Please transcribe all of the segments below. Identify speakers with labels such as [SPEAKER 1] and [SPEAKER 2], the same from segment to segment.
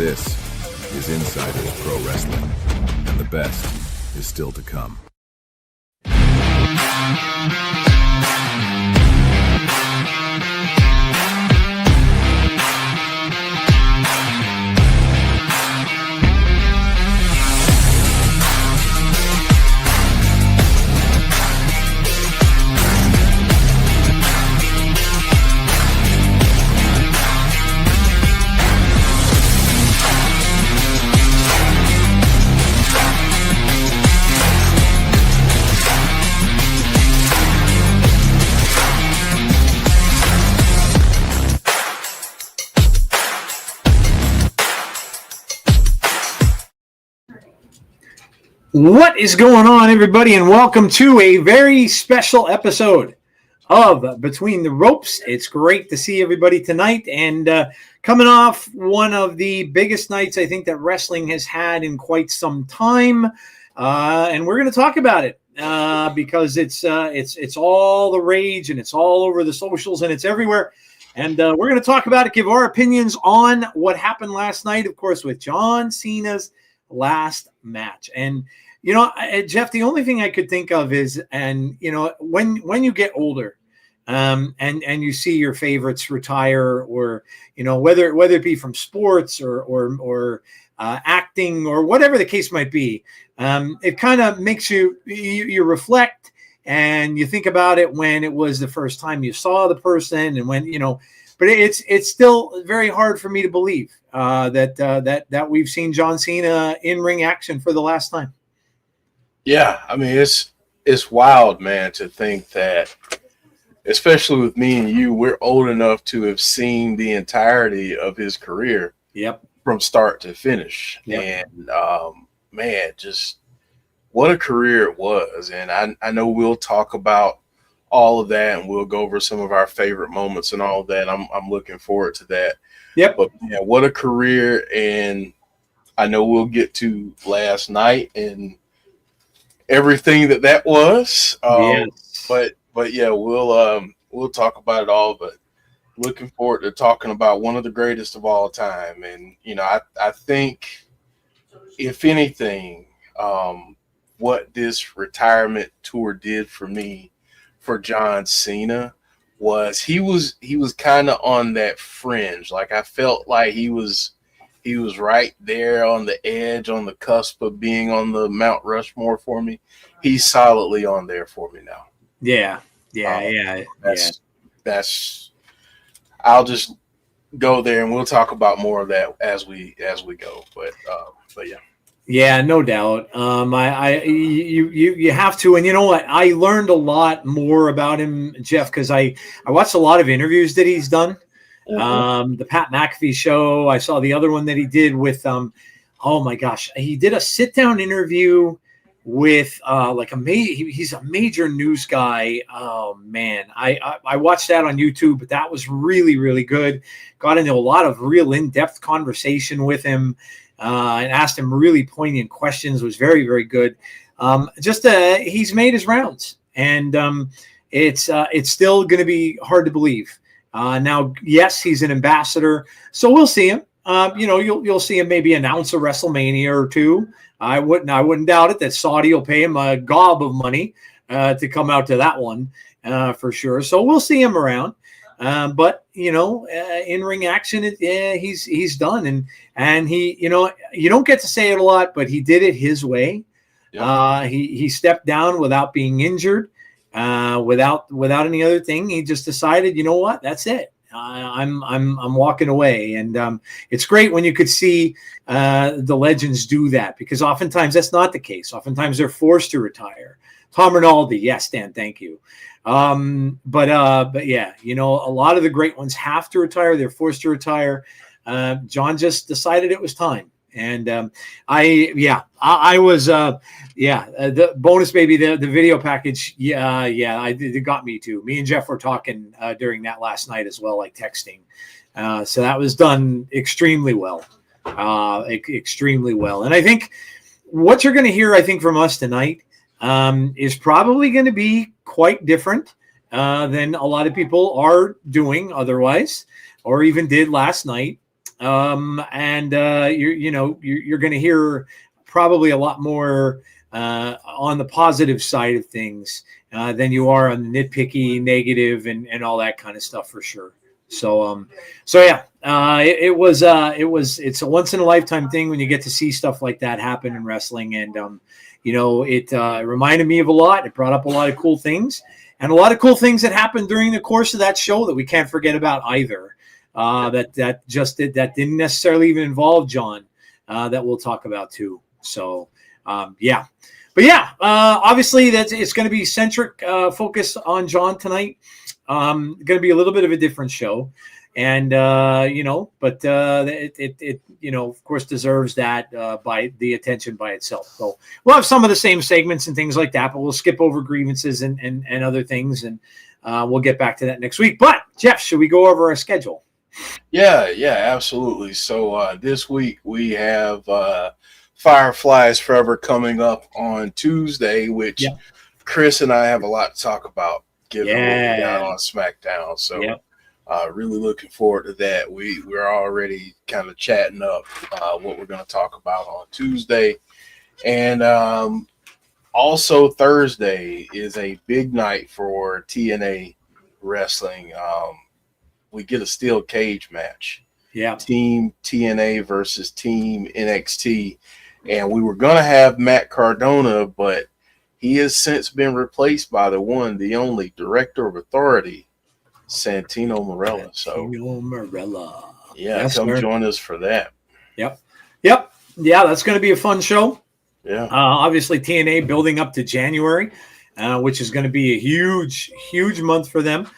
[SPEAKER 1] This is Insiders Pro Wrestling, and the best is still to come.
[SPEAKER 2] What is going on, everybody, and welcome to a very special episode of Between the Ropes. It's great to see everybody tonight, and coming off one of the biggest nights I think that wrestling has had in quite some time, and we're going to talk about it because it's all the rage, and it's all over the socials, and it's everywhere. And we're going to talk about it, give our opinions on what happened last night, of course, with John Cena's last match. And you know, Jeff, the only thing I could think of is, and you know, when you get older, and you see your favorites retire, or you know, whether it be from sports or acting or whatever the case might be, it kind of makes you reflect and you think about it when it was the first time you saw the person, and when you know. But it's still very hard for me to believe that we've seen John Cena in ring action for the last time.
[SPEAKER 3] Yeah, I mean it's wild, man, to think that, especially with me and you, we're old enough to have seen the entirety of his career.
[SPEAKER 2] Yep.
[SPEAKER 3] From start to finish. Yep. And man, just what a career it was. And I know we'll talk about all of that, and we'll go over some of our favorite moments and all of that. I'm looking forward to that.
[SPEAKER 2] Yep. But
[SPEAKER 3] yeah, what a career. And I know we'll get to last night and everything that was.
[SPEAKER 2] Yes.
[SPEAKER 3] But yeah, we'll talk about it all. But looking forward to talking about one of the greatest of all time. And you know, I think if anything, what this retirement tour did for me, for John Cena, was he was kind of on that fringe. Like I felt like he was right there on the edge, on the cusp of being on the Mount Rushmore for me. He's solidly on there for me now.
[SPEAKER 2] Yeah.
[SPEAKER 3] That's. I'll just go there, and we'll talk about more of that as we go. But yeah.
[SPEAKER 2] Yeah, no doubt. You have to, and you know what? I learned a lot more about him, Jeff, because I watched a lot of interviews that he's done. Mm-hmm. The Pat McAfee show. I saw the other one that he did with oh my gosh, he did a sit down interview with he's a major news guy. Oh man, I watched that on YouTube, but that was really, really good. Got into a lot of real in-depth conversation with him, and asked him really poignant questions. Was very, very good. He's made his rounds, and it's still going to be hard to believe. Now, yes, he's an ambassador, so we'll see him. You'll see him maybe announce a WrestleMania or two. I wouldn't doubt it that Saudi will pay him a gob of money to come out to that one for sure. So we'll see him around. But you know, in ring action, he's done, and he, you know, you don't get to say it a lot, but he did it his way. Yep. He stepped down without being injured. Without any other thing, he just decided, you know what, that's it. I'm walking away, and it's great when you could see the legends do that, because oftentimes that's not the case. Oftentimes they're forced to retire. Tom Rinaldi, yes, Dan, thank you. But yeah, you know, a lot of the great ones have to retire. They're forced to retire. John just decided it was time. And I was the bonus baby, the video package. It got me too. Me and Jeff were talking during that last night as well, like texting. So that was done extremely well, extremely well. And I think what you're going to hear, I think, from us tonight is probably going to be quite different than a lot of people are doing otherwise, or even did last night. And you're going to hear probably a lot more on the positive side of things than you are on the nitpicky, negative, and all that kind of stuff for sure. So yeah, it's a once in a lifetime thing when you get to see stuff like that happen in wrestling, and it reminded me of a lot. It brought up a lot of cool things, and a lot of cool things that happened during the course of that show that we can't forget about either. That didn't necessarily even involve John, that we'll talk about too. So yeah. But yeah, obviously it's going to be centric focus on John tonight. Going to be a little bit of a different show, and but it of course deserves that by the attention by itself. So we'll have some of the same segments and things like that, but we'll skip over grievances and other things, and we'll get back to that next week. But Jeff, should we go over our schedule?
[SPEAKER 3] Yeah, absolutely. So this week we have Fireflies Forever coming up on Tuesday, which Chris and I have a lot to talk about given what we got on SmackDown. So really looking forward to that. We're already kind of chatting up what we're going to talk about on Tuesday. And also Thursday is a big night for TNA wrestling. We get a steel cage match.
[SPEAKER 2] Yeah.
[SPEAKER 3] Team TNA versus Team NXT. And we were going to have Matt Cardona, but he has since been replaced by the one, the only Director of Authority, Santino Marella.
[SPEAKER 2] Santino Marella.
[SPEAKER 3] Yeah, come join us for that.
[SPEAKER 2] Yep. Yeah, that's going to be a fun show.
[SPEAKER 3] Yeah.
[SPEAKER 2] Obviously, TNA building up to January, which is going to be a huge, huge month for them.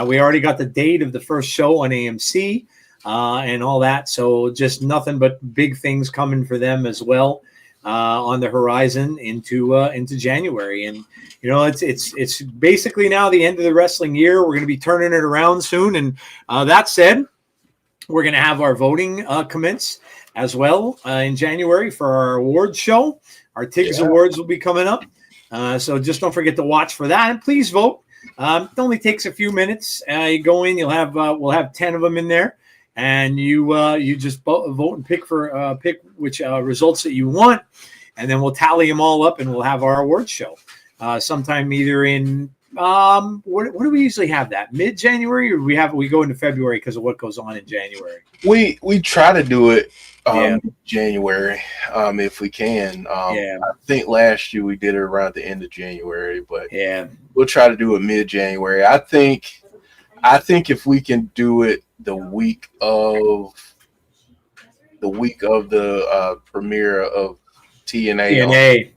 [SPEAKER 2] We already got the date of the first show on AMC. And all that, so just nothing but big things coming for them as well on the horizon into January. And it's basically now the end of the wrestling year. We're going to be turning it around soon. And that said, we're going to have our voting commence as well in January for our awards show. Our TIGS Awards will be coming up, so just don't forget to watch for that. And please vote. It only takes a few minutes. You go in, we'll have 10 of them in there. And you just vote and pick which results that you want, and then we'll tally them all up, and we'll have our awards show sometime either in what do we usually have, that mid-January, or we go into February because of what goes on in January?
[SPEAKER 3] We try to do it January if we can. I think last year we did it around the end of January, but we'll try to do it mid-January. I think if we can do it the week of the premiere of TNA.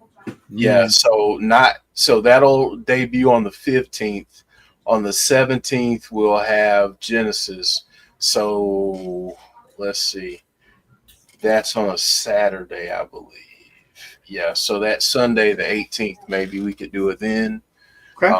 [SPEAKER 3] So that'll debut on the 15th. On the 17th, we'll have Genesis. So let's see. That's on a Saturday, I believe. Yeah, so that Sunday, the 18th, maybe we could do it then.
[SPEAKER 2] Okay.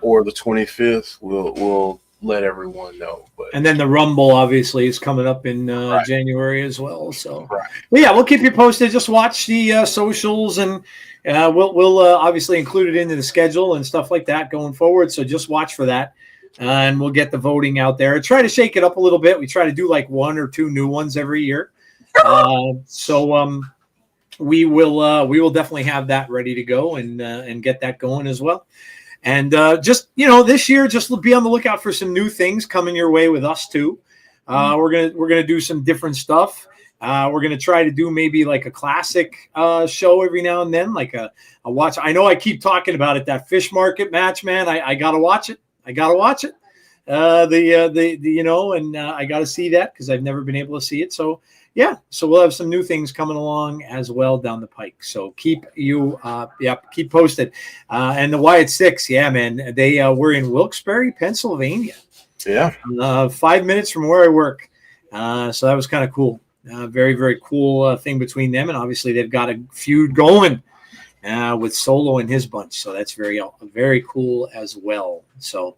[SPEAKER 3] Or the 25th, we'll let everyone know.
[SPEAKER 2] And then the Rumble obviously is coming up in January as well. So we'll keep you posted. Just watch the socials, and we'll obviously include it into the schedule and stuff like that going forward. So just watch for that, and we'll get the voting out there. Try to shake it up a little bit. We try to do like 1 or 2 new ones every year. We will definitely have that ready to go and get that going as well. And this year, just be on the lookout for some new things coming your way with us too. We're gonna do some different stuff. We're gonna try to do maybe like a classic show every now and then, like a watch. I know I keep talking about it. That fish market match, man. I gotta watch it. I gotta see that because I've never been able to see it. So we'll have some new things coming along as well down the pike. So keep posted. And the Wyatt Six, man, they were in Wilkes-Barre, Pennsylvania.
[SPEAKER 3] Yeah.
[SPEAKER 2] 5 minutes from where I work. So that was kind of cool. Very, very cool thing between them. And obviously they've got a feud going with Solo and his bunch. So that's very, very cool as well. So,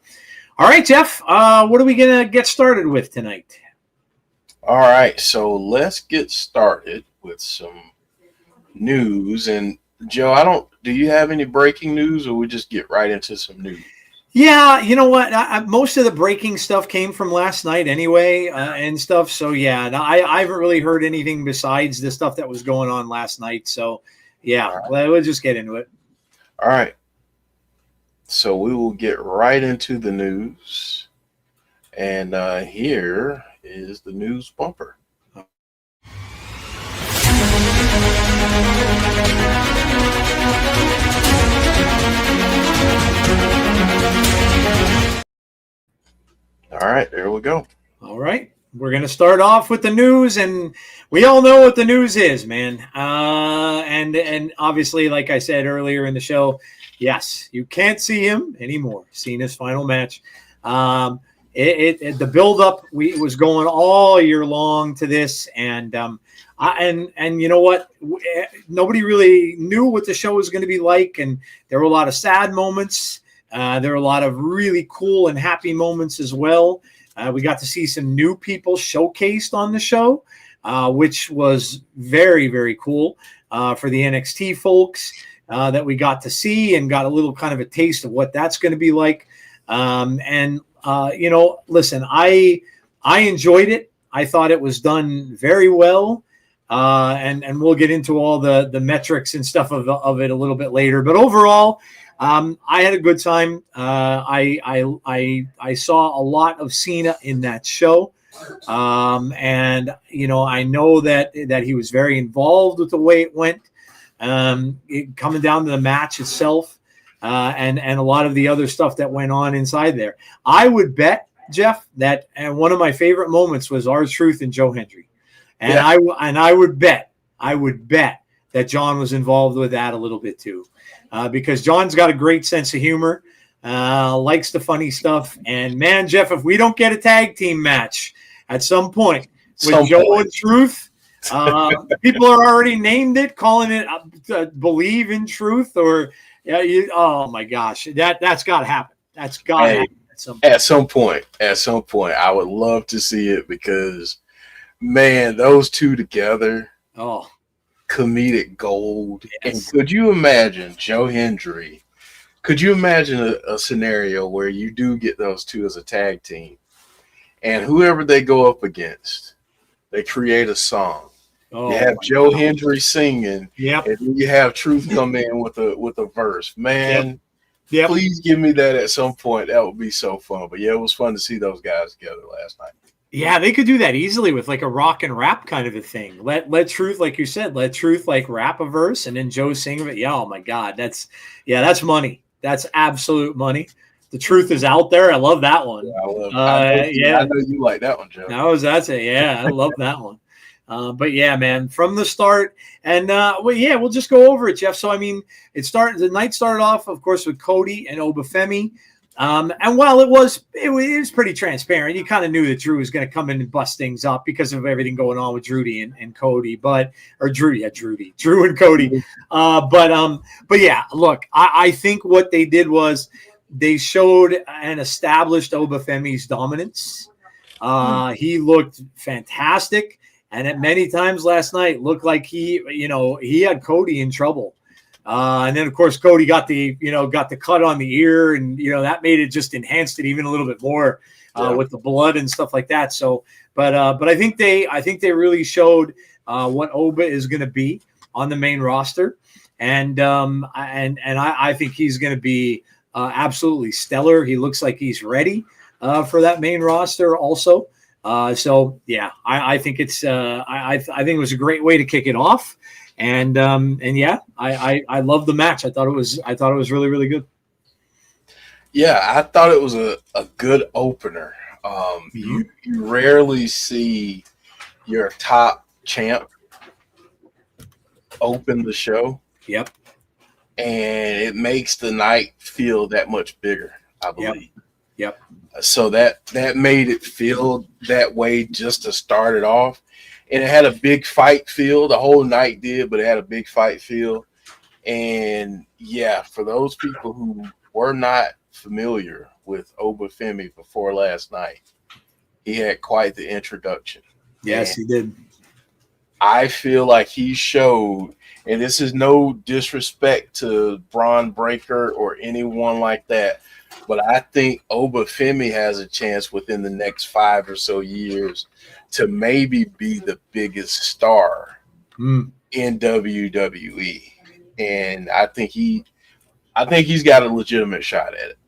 [SPEAKER 2] all right, Jeff, what are we going to get started with tonight?
[SPEAKER 3] All right, so let's get started with some news. And Joe, do you have any breaking news, or we just get right into some news?
[SPEAKER 2] Yeah, you know what? Most of the breaking stuff came from last night anyway, and stuff. So yeah, no, I haven't really heard anything besides the stuff that was going on last night. So yeah,
[SPEAKER 3] All right.
[SPEAKER 2] we'll just get into it.
[SPEAKER 3] All right. So we will get right into the news. And here is the news bumper. All right, there we go.
[SPEAKER 2] All right. We're going to start off with the news, and we all know what the news is, man. And obviously, like I said earlier in the show, yes, you can't see him anymore. Cena's final match. The build-up was going all year long to this, and you know what? Nobody really knew what the show was going to be like, and there were a lot of sad moments. There were a lot of really cool and happy moments as well. We got to see some new people showcased on the show, which was very, very cool for the NXT folks that we got to see and got a little kind of a taste of what that's going to be like. You know, listen, I enjoyed it. I thought it was done very well. And we'll get into all the metrics and stuff of it a little bit later. But overall, I had a good time. I saw a lot of Cena in that show, and you know I know that he was very involved with the way it went, coming down to the match itself, and a lot of the other stuff that went on inside there. I would bet, Jeff, that and one of my favorite moments was R-Truth and Joe Hendry, and
[SPEAKER 3] Yeah.
[SPEAKER 2] I would bet that John was involved with that a little bit too. Because John's got a great sense of humor, likes the funny stuff. And man, Jeff, if we don't get a tag team match at some point with Joe and Truth, people are already named it, calling it Believe in Truth, or oh my gosh, that's got to happen. That's got to happen
[SPEAKER 3] at some point. At some point, I would love to see it because, man, those two together.
[SPEAKER 2] Oh.
[SPEAKER 3] Comedic gold.
[SPEAKER 2] Yes.
[SPEAKER 3] And could you imagine Joe Hendry? Could you imagine a scenario where you do get those two as a tag team, and whoever they go up against, they create a song. You have Joe Hendry singing,
[SPEAKER 2] yep,
[SPEAKER 3] and then you have Truth come in with a verse. Man,
[SPEAKER 2] yep.
[SPEAKER 3] Please give me that at some point. That would be so fun. But yeah, it was fun to see those guys together last night.
[SPEAKER 2] Yeah, they could do that easily with like a rock and rap kind of a thing. Let Truth, like you said, let Truth like rap a verse and then Joe sing it. Yeah, oh my God, that's money. That's absolute money. The Truth is out there. I love that one.
[SPEAKER 3] Yeah, I know you like that one, Joe.
[SPEAKER 2] That's it. Yeah, I love that one. But yeah, man, from the start, and we'll just go over it, Jeff. So I mean, the night started off, of course, with Cody and Obafemi. And while it was pretty transparent, you kind of knew that Drew was going to come in and bust things up because of everything going on with Drew and Cody, Drew and Cody. But yeah, look, I think what they did was they showed and established Obafemi's dominance. He looked fantastic, and at many times last night looked like he had Cody in trouble. And then, of course, Cody got the cut on the ear, and that made it just enhanced it even a little bit more with the blood and stuff like that. So, but I think they really showed what Oba is going to be on the main roster, and I think he's going to be absolutely stellar. He looks like he's ready for that main roster also. So yeah, I think it's I think it was a great way to kick it off. And yeah, I love the match. I thought it was really, really good.
[SPEAKER 3] Yeah, I thought it was a good opener. You rarely see your top champ open the show.
[SPEAKER 2] Yep.
[SPEAKER 3] And it makes the night feel that much bigger, I believe.
[SPEAKER 2] Yep.
[SPEAKER 3] So that made it feel that way just to start it off. And it had a big fight feel. The whole night did, but it had a big fight feel. And yeah, for those people who were not familiar with Obafemi before last night, he had quite the introduction.
[SPEAKER 2] Yes, he did.
[SPEAKER 3] I feel like he showed, and this is no disrespect to Braun Breaker or anyone like that, but I think Obafemi has a chance within the next 5 or so years to maybe be the biggest star in WWE. And I think he's got a legitimate shot at it.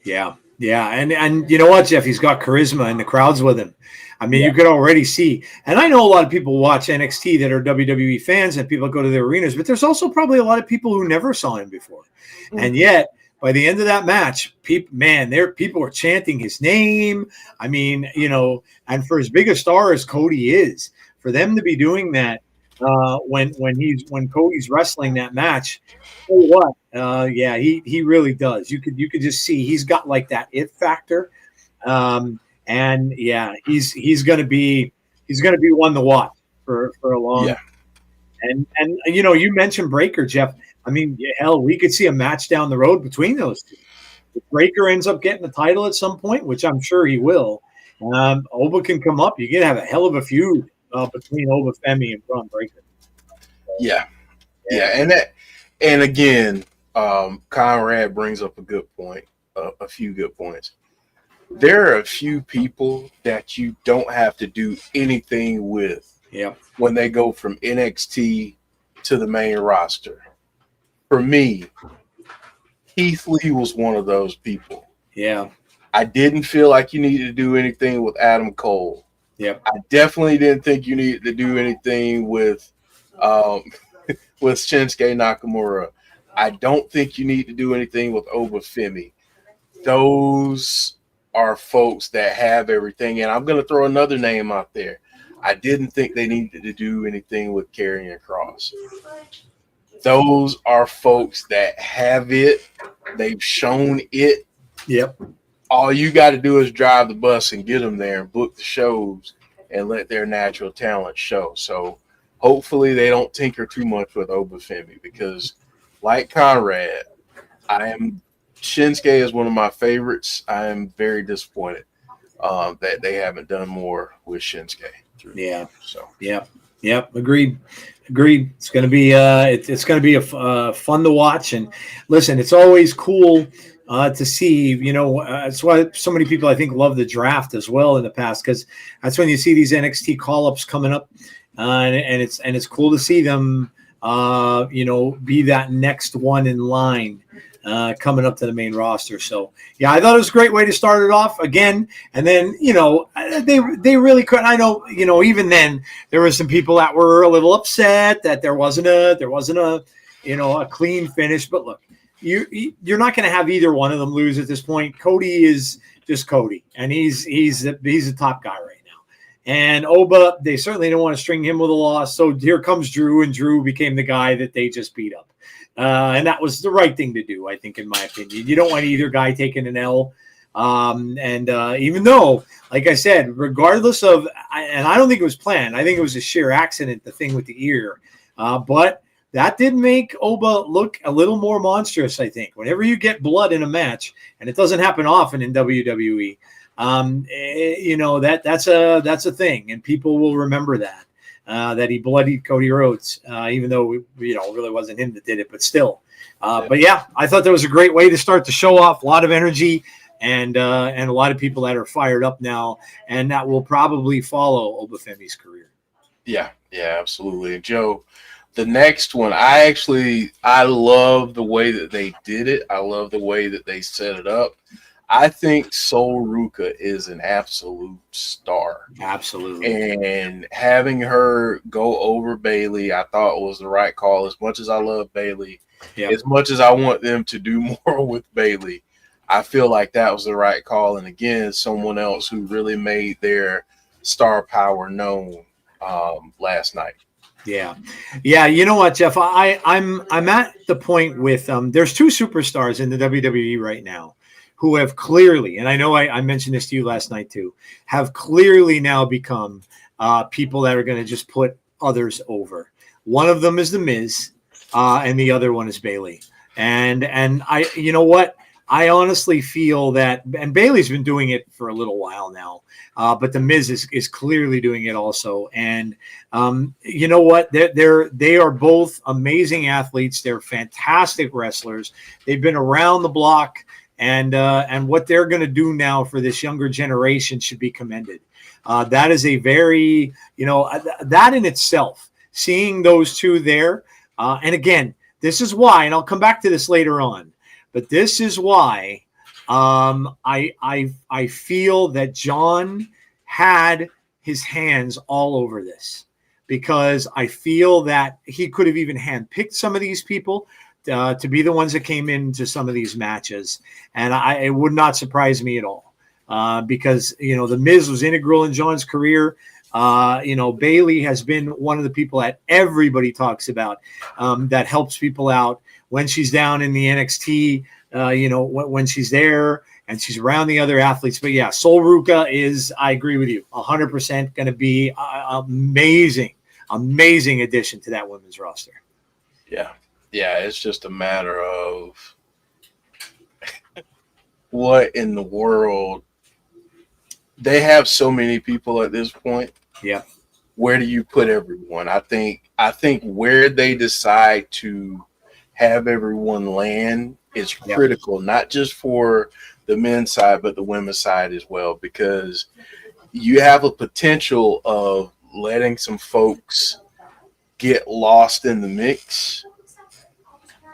[SPEAKER 2] Yeah. Yeah. And you know what, Jeff? He's got charisma and the crowd's with him. I mean, you could already see. And I know a lot of people watch NXT that are WWE fans and people go to their arenas, but there's also probably a lot of people who never saw him before. And yet, by the end of that match, people were chanting his name. I mean, and for as big a star as Cody is, for them to be doing that when Cody's wrestling that match, what? He really does. You could just see he's got like that it factor, and yeah, he's gonna be one to watch for a long.
[SPEAKER 3] Yeah.
[SPEAKER 2] And you mentioned Breaker, Jeff. I mean, hell, we could see a match down the road between those two. If Breaker ends up getting the title at some point, which I'm sure he will, Oba can come up. You can have a hell of a feud between Obafemi and Braun Breaker.
[SPEAKER 3] Yeah. And again, Conrad brings up a good point, a few good points. There are a few people that you don't have to do anything with when they go from NXT to the main roster. For me, Keith Lee was one of those people.
[SPEAKER 2] Yeah.
[SPEAKER 3] I didn't feel like you needed to do anything with Adam Cole.
[SPEAKER 2] Yep.
[SPEAKER 3] I definitely didn't think you needed to do anything with Shinsuke Nakamura. I don't think you need to do anything with Obafemi. Those are folks that have everything. And I'm going to throw another name out there. I didn't think they needed to do anything with Karrion Kross. Those are folks that have it. They've shown it.
[SPEAKER 2] Yep.
[SPEAKER 3] All you got to do is drive the bus and get them there and book the shows and let their natural talent show. So hopefully they don't tinker too much with Obafemi because, like Conrad, Shinsuke is one of my favorites. I am very disappointed that they haven't done more with Shinsuke.
[SPEAKER 2] Yep. Agreed. It's going to be fun to watch. And listen, it's always cool to see. That's why so many people I think love the draft as well in the past, because that's when you see these NXT call-ups coming up, and it's cool to see them be that next one in line coming up to the main roster. So yeah, I thought it was a great way to start it off again. And then, they really couldn't. I know, even then there were some people that were a little upset that there wasn't a clean finish, but look, you're not going to have either one of them lose at this point. Cody is just Cody, and he's the top guy right now. And Oba, they certainly don't want to string him with a loss. So here comes Drew, and Drew became the guy that they just beat up. And that was the right thing to do, I think, in my opinion. You don't want either guy taking an L. Even though, like I said, regardless of, and I don't think it was planned, I think it was a sheer accident, the thing with the ear. But that did make Oba look a little more monstrous, I think. Whenever you get blood in a match, and it doesn't happen often in WWE, that's a thing, and people will remember that. That he bloodied Cody Rhodes, even though it really wasn't him that did it, but still. But yeah, I thought that was a great way to start the show off. A lot of energy and a lot of people that are fired up now, and that will probably follow Obafemi's career.
[SPEAKER 3] Yeah, absolutely. And Joe, the next one, I love the way that they did it. I love the way that they set it up. I think Sol Ruka is an absolute star.
[SPEAKER 2] Absolutely.
[SPEAKER 3] And having her go over Bayley, I thought was the right call. As much as I love Bayley, as much as I want them to do more with Bayley, I feel like that was the right call. And again, someone else who really made their star power known last night.
[SPEAKER 2] Yeah. You know what, Jeff? I'm at the point with there's two superstars in the WWE right now who have clearly, and I know I mentioned this to you last night too, have clearly now become people that are going to just put others over. One of them is The Miz, and the other one is Bayley. And I, you know what? I honestly feel that, and Bayley's been doing it for a little while now, but The Miz is clearly doing it also. And you know what? They are both amazing athletes. They're fantastic wrestlers. They've been around the block. and what they're going to do now for this younger generation should be commended. That is a very, that in itself, seeing those two there. And again, this is why, and I'll come back to this later on, but this is why I feel that John had his hands all over this, because I feel that he could have even handpicked some of these people to be the ones that came into some of these matches. And it would not surprise me at all, because, The Miz was integral in John's career. Bailey has been one of the people that everybody talks about, that helps people out when she's down in the NXT, when she's there and she's around the other athletes. But yeah, Sol Ruca is, I agree with you, 100% going to be amazing addition to that women's roster.
[SPEAKER 3] Yeah. Yeah. It's just a matter of what in the world. They have so many people at this point.
[SPEAKER 2] Yeah.
[SPEAKER 3] Where do you put everyone? I think where they decide to have everyone land is critical, not just for the men's side, but the women's side as well, because you have a potential of letting some folks get lost in the mix,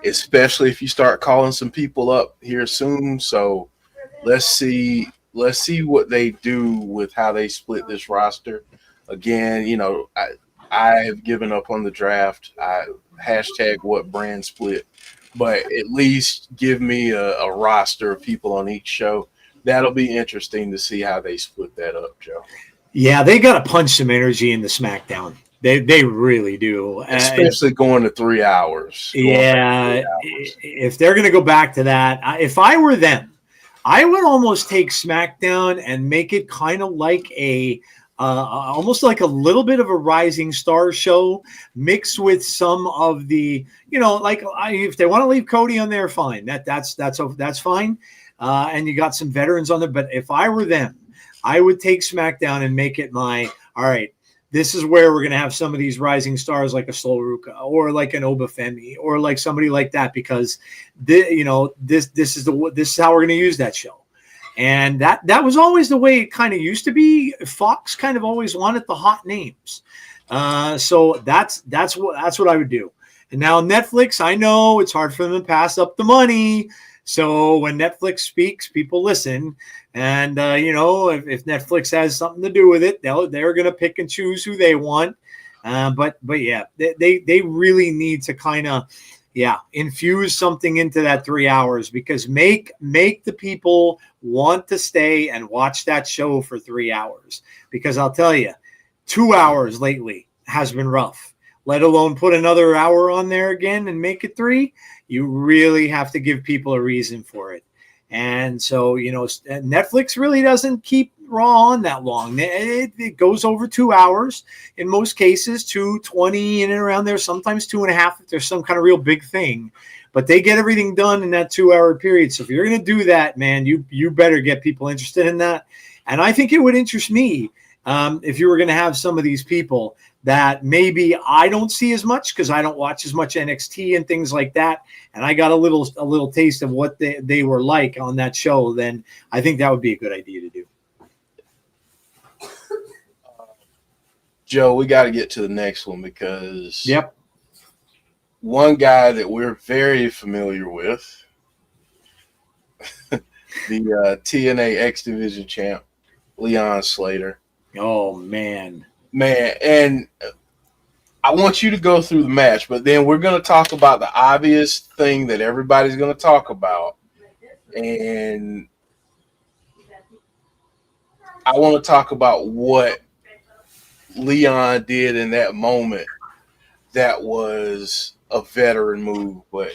[SPEAKER 3] especially if you start calling some people up here soon. So let's see what they do with how they split this roster. Again, I have given up on the draft. Hashtag what brand split, but at least give me a roster of people on each show. That'll be interesting to see how they split that up, Joe.
[SPEAKER 2] Yeah, they got to punch some energy into SmackDown. They really do,
[SPEAKER 3] especially going to 3 hours.
[SPEAKER 2] If they're going to go back to that, if I were them, I would almost take SmackDown and make it kind of like almost like a little bit of a Rising Star show mixed with some of the, if they want to leave Cody on there, fine. That's fine. And you got some veterans on there. But if I were them, I would take SmackDown and make it all right, this is where we're going to have some of these rising stars like a Sol Ruca or like an Obafemi or like somebody like that, because this is how we're going to use that show. And that was always the way it kind of used to be. Fox kind of always wanted the hot names. So that's what I would do. And now Netflix, I know it's hard for them to pass up the money. So when Netflix speaks, people listen. And, if Netflix has something to do with it, they're going to pick and choose who they want. But yeah, they really need to kind of, infuse something into that 3 hours, because make the people want to stay and watch that show for 3 hours. Because I'll tell you, 2 hours lately has been rough, let alone put another hour on there again and make it 3. You really have to give people a reason for it. And so, Netflix really doesn't keep Raw on that long. It goes over 2 hours in most cases, 2:20 in and around there, sometimes 2.5 if there's some kind of real big thing. But they get everything done in that 2 hour period. So if you're going to do that, man, you better get people interested in that. And I think it would interest me if you were going to have some of these people that maybe I don't see as much because I don't watch as much NXT and things like that, and I got a little taste of what they were like on that show, then I think that would be a good idea to do.
[SPEAKER 3] Joe, we got to get to the next one, because
[SPEAKER 2] one
[SPEAKER 3] guy that we're very familiar with, the TNA X Division champ, Leon Slater.
[SPEAKER 2] Oh, man,
[SPEAKER 3] and I want you to go through the match, but then we're going to talk about the obvious thing that everybody's going to talk about. And I want to talk about what Leon did in that moment that was a veteran move. But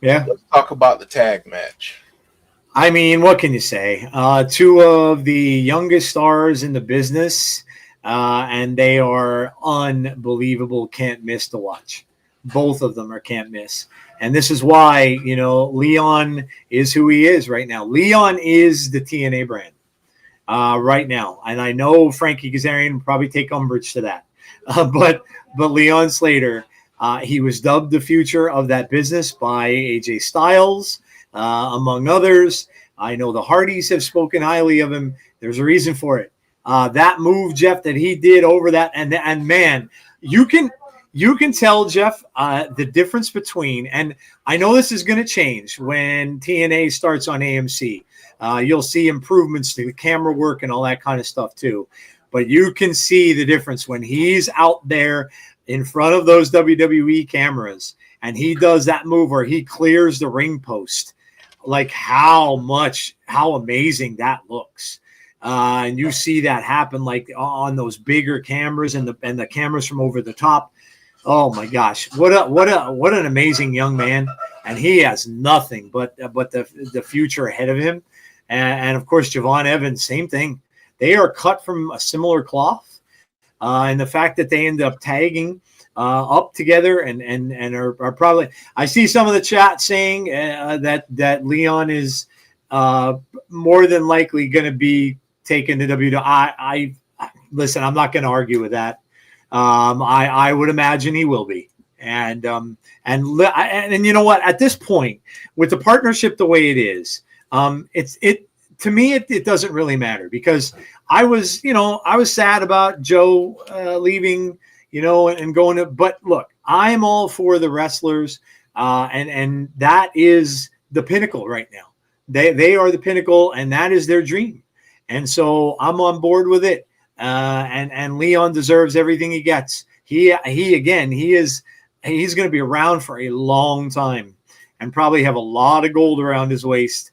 [SPEAKER 3] let's talk about the tag match.
[SPEAKER 2] I mean, what can you say? Two of the youngest stars in the business, and they are unbelievable. Can't miss to watch. Both of them are can't miss. And this is why, Leon is who he is right now. Leon is the TNA brand right now. And I know Frankie Kazarian will probably take umbrage to that. But Leon Slater, he was dubbed the future of that business by AJ Styles. among others. I know the Hardys have spoken highly of him. There's a reason for it. That move, Jeff, that he did over that, and man, you can tell, Jeff, the difference between, and I know this is going to change when TNA starts on AMC. You'll see improvements to the camera work and all that kind of stuff too. But you can see the difference when he's out there in front of those WWE cameras and he does that move where he clears the ring post. Like how amazing that looks. And you see that happen like on those bigger cameras and the cameras from over the top. Oh my gosh, what an amazing young man, and he has nothing but the future ahead of him. And of course, Javon Evans, same thing. They are cut from a similar cloth, and the fact that they end up tagging up together and are probably. I see some of the chat saying that Leon is more than likely going to be taken to WWE. I listen. I'm not going to argue with that. I would imagine he will be, and you know what? At this point, with the partnership the way it is, to me it doesn't really matter because I was sad about Joe leaving, and going to. But look, I'm all for the wrestlers, and that is the pinnacle right now. They are the pinnacle, and that is their dream, and so I'm on board with it. And Leon deserves everything he gets. He's going to be around for a long time and probably have a lot of gold around his waist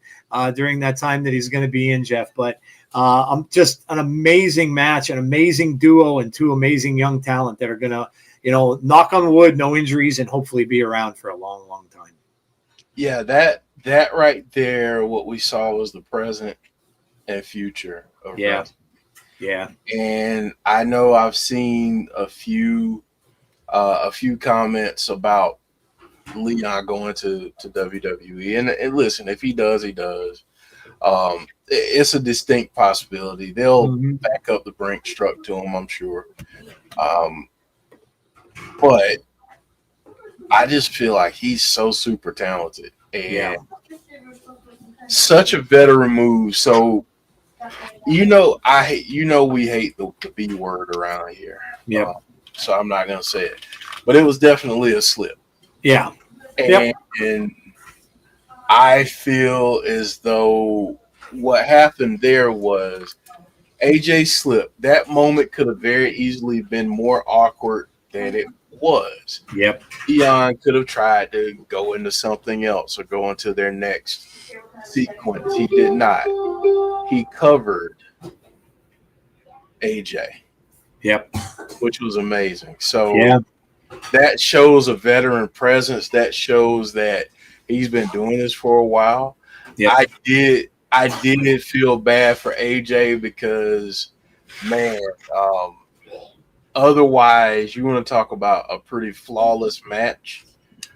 [SPEAKER 2] during that time that he's going to be in, Jeff. But I'm just an amazing match, an amazing duo, and two amazing young talent that are going to, knock on wood, no injuries, and hopefully be around for a long, long time.
[SPEAKER 3] Yeah, that right there, what we saw was the present and future of wrestling.
[SPEAKER 2] Yeah.
[SPEAKER 3] And I know I've seen a few comments about Leon going to WWE. And listen, if he does, he does. It's a distinct possibility. They'll back up the Brink struck to him, I'm sure. But I just feel like he's so super talented and such a veteran move. So we hate the B word around here.
[SPEAKER 2] Yeah.
[SPEAKER 3] So I'm not gonna say it, but it was definitely a slip.
[SPEAKER 2] Yeah.
[SPEAKER 3] And I feel as though what happened there was AJ slipped. That moment could have very easily been more awkward than it was.
[SPEAKER 2] Yep.
[SPEAKER 3] Leon could have tried to go into something else or go into their next sequence. He did not. He covered AJ.
[SPEAKER 2] Yep.
[SPEAKER 3] Which was amazing. So that shows a veteran presence. That shows that he's been doing this for a while.
[SPEAKER 2] Yep.
[SPEAKER 3] I did feel bad for AJ because, man, otherwise you want to talk about a pretty flawless match.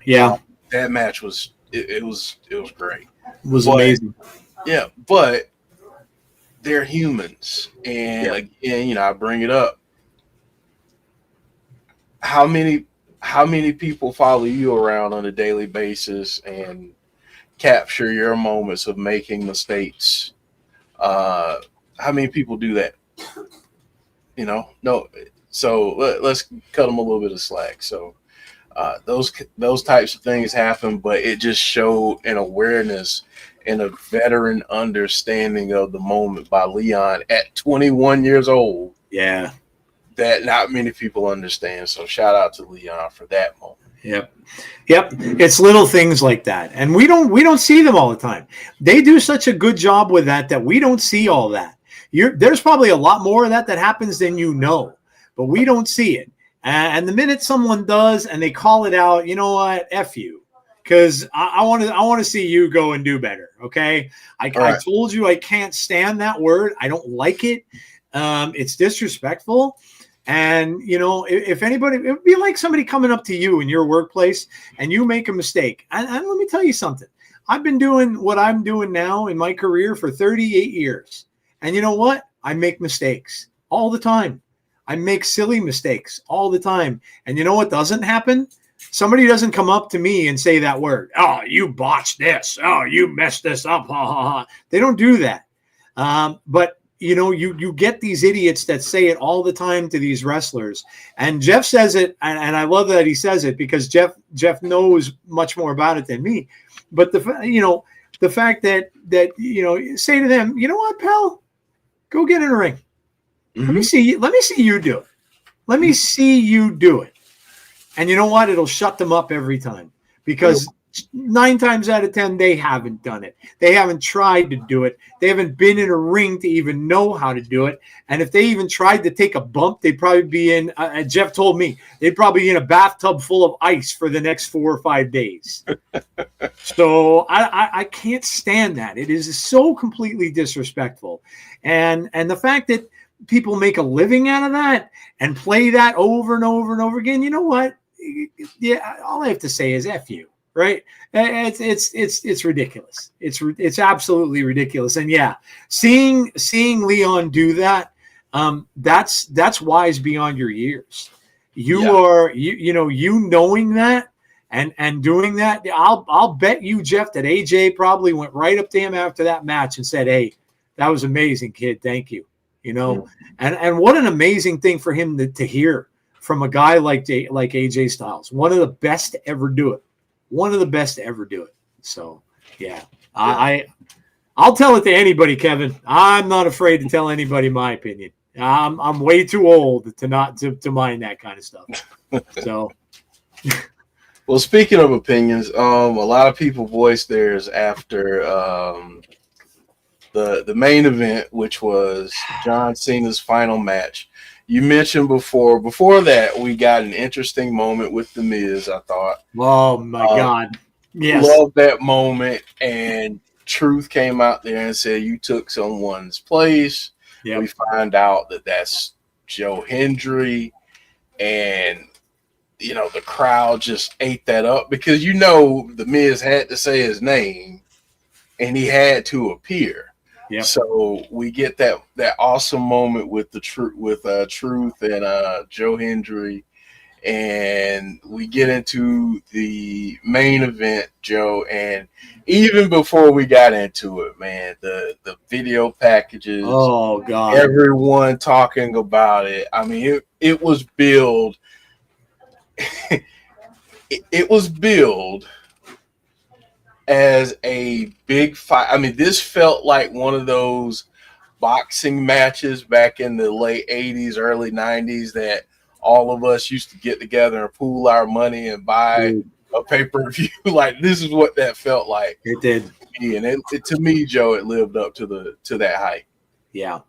[SPEAKER 2] Yeah.
[SPEAKER 3] That match was it was great.
[SPEAKER 2] It was amazing.
[SPEAKER 3] Yeah, but they're humans. And again, I bring it up. How many people follow you around on a daily basis and capture your moments of making mistakes? How many people do that? No. So let's cut them a little bit of slack. So those types of things happen, but it just showed an awareness and a veteran understanding of the moment by Leon at 21 years old.
[SPEAKER 2] Yeah.
[SPEAKER 3] That not many people understand. So shout out to Leon for that moment.
[SPEAKER 2] Yep. It's little things like that. And we don't see them all the time. They do such a good job with that we don't see all that. There's probably a lot more of that happens than but we don't see it. And the minute someone does and they call it out, you know what? F you. Because I want to see you go and do better. Okay. I told you I can't stand that word. I don't like it. It's disrespectful. And, if anybody, it would be like somebody coming up to you in your workplace and you make a mistake. And let me tell you something. I've been doing what I'm doing now in my career for 38 years. And you know what? I make mistakes all the time. I make silly mistakes all the time. And you know what doesn't happen? Somebody doesn't come up to me and say that word. Oh, you botched this. Oh, you messed this up. Ha, ha, ha. They don't do that. But you get these idiots that say it all the time to these wrestlers. And Jeff says it, and I love that he says it because Jeff knows much more about it than me. But the fact that say to them, you know what, pal, go get in a ring.
[SPEAKER 3] Mm-hmm.
[SPEAKER 2] Let me see you do it. Let me see you do it. And you know what? It'll shut them up every time because 9 times out of 10, they haven't done it. They haven't tried to do it. They haven't been in a ring to even know how to do it. And if they even tried to take a bump, they'd probably be in, Jeff told me, they'd probably be in a bathtub full of ice for the next 4 or 5 days. So I can't stand that. It is so completely disrespectful. And the fact that people make a living out of that and play that over and over and over again, you know what? Yeah, all I have to say is F you, right? It's ridiculous. It's absolutely ridiculous. And yeah, seeing Leon do that, that's wise beyond your years. You are knowing that and doing that. I'll bet you, Jeff, that AJ probably went right up to him after that match and said, "Hey, that was amazing, kid. Thank you." And what an amazing thing for him to hear from a guy like AJ Styles, one of the best to ever do it. One of the best to ever do it. So, yeah. I'll tell it to anybody, Kevin. I'm not afraid to tell anybody my opinion. I'm way too old to mind that kind of stuff. So,
[SPEAKER 3] well, speaking of opinions, a lot of people voiced theirs after the main event, which was John Cena's final match. You mentioned before that we got an interesting moment with The Miz, I thought.
[SPEAKER 2] Oh, my God. Yes.
[SPEAKER 3] Love that moment. And Truth came out there and said, you took someone's place. Yep. We find out that that's Joe Hendry. And, the crowd just ate that up because, The Miz had to say his name and he had to appear.
[SPEAKER 2] Yep.
[SPEAKER 3] So we get that awesome moment with Truth and Joe Hendry, and we get into the main event, Joe. And even before we got into it, man, the video packages,
[SPEAKER 2] oh God,
[SPEAKER 3] everyone talking about it. I mean, it was billed. it was billed as a big fight. I mean, this felt like one of those boxing matches back in the late 80s, early 90s that all of us used to get together and pool our money and buy a pay-per-view. Like, this is what that felt like.
[SPEAKER 2] It did.
[SPEAKER 3] And to me, Joe, it lived up to that hype.
[SPEAKER 2] Yeah,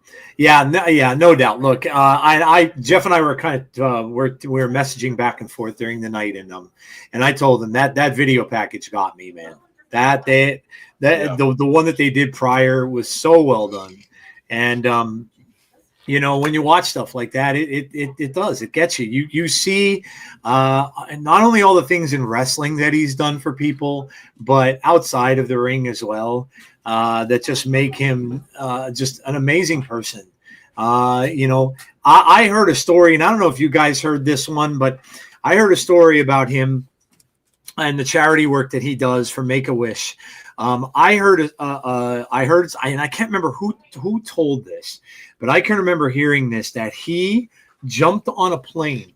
[SPEAKER 2] no doubt. Look, Jeff and I were kind of we were messaging back and forth during the night, and I told him that video package got me, man. The one that they did prior was so well done. And when you watch stuff like that, it does, it gets you. You see not only all the things in wrestling that he's done for people, but outside of the ring as well, that just make him just an amazing person. I heard a story, and I don't know if you guys heard this one, but I heard a story about him and the charity work that he does for Make-A-Wish. I heard, and I can't remember who told this, but I can remember hearing this, that he jumped on a plane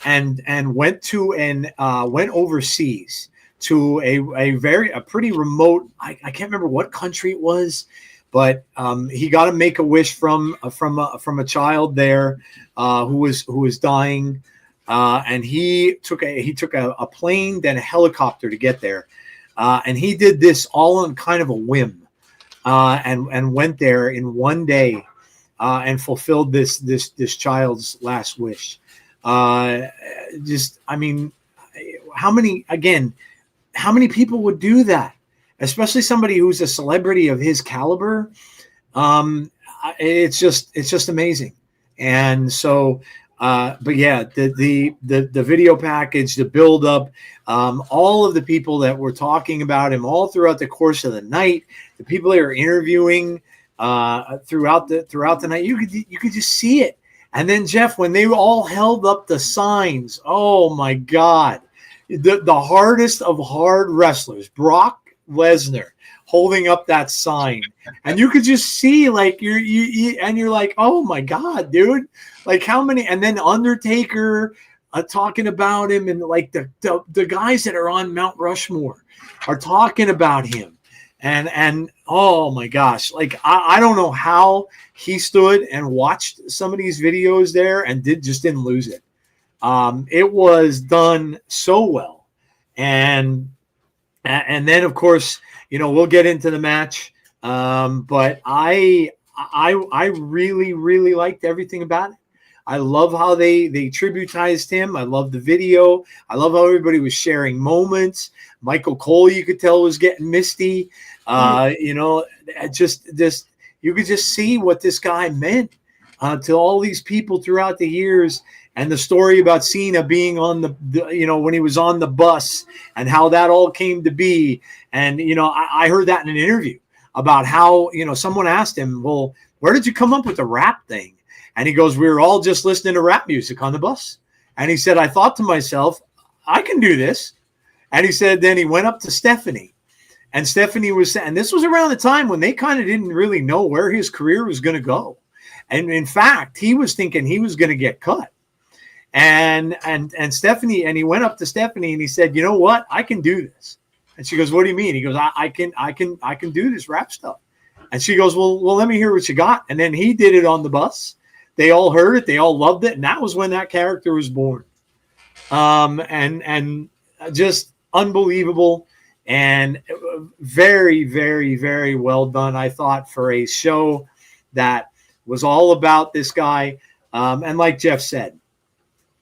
[SPEAKER 2] and went overseas to a pretty remote, I can't remember what country it was, but he got a Make-A-Wish from a child there who was dying. And he took a plane, then a helicopter to get there. And he did this all on kind of a whim, and went there in one day, and fulfilled this child's last wish. How many people would do that? Especially somebody who's a celebrity of his caliber. It's just amazing. And so, but yeah, the video package, the build up, all of the people that were talking about him all throughout the course of the night, the people they were interviewing throughout the night, you could just see it. And then Jeff, when they all held up the signs, oh my God, the hardest of hard wrestlers, Brock Lesnar, holding up that sign, and you could just see like you're like, oh my god, dude, like how many? And then Undertaker talking about him, and like the guys that are on Mount Rushmore are talking about him, and oh my gosh, like I don't know how he stood and watched some of these videos there and didn't lose it. It was done so well, and then of course, we'll get into the match. But I really, really liked everything about it. I love how they tributized him. I love the video. I love how everybody was sharing moments. Michael Cole, you could tell, was getting misty. Just this, you could just see what this guy meant to all these people throughout the years. And the story about Cena being on when he was on the bus and how that all came to be. And, I heard that in an interview about how, someone asked him, well, where did you come up with the rap thing? And he goes, we were all just listening to rap music on the bus. And he said, I thought to myself, I can do this. And he said, then he went up to Stephanie. And Stephanie and this was around the time when they kind of didn't really know where his career was going to go. And in fact, he was thinking he was going to get cut. And Stephanie, and he went up to Stephanie and he said, you know what? I can do this. And she goes, what do you mean? He goes, I can do this rap stuff. And she goes, well, let me hear what you got. And then he did it on the bus. They all heard it. They all loved it. And that was when that character was born. And just unbelievable and very, very, very well done, I thought, for a show that was all about this guy. And like Jeff said,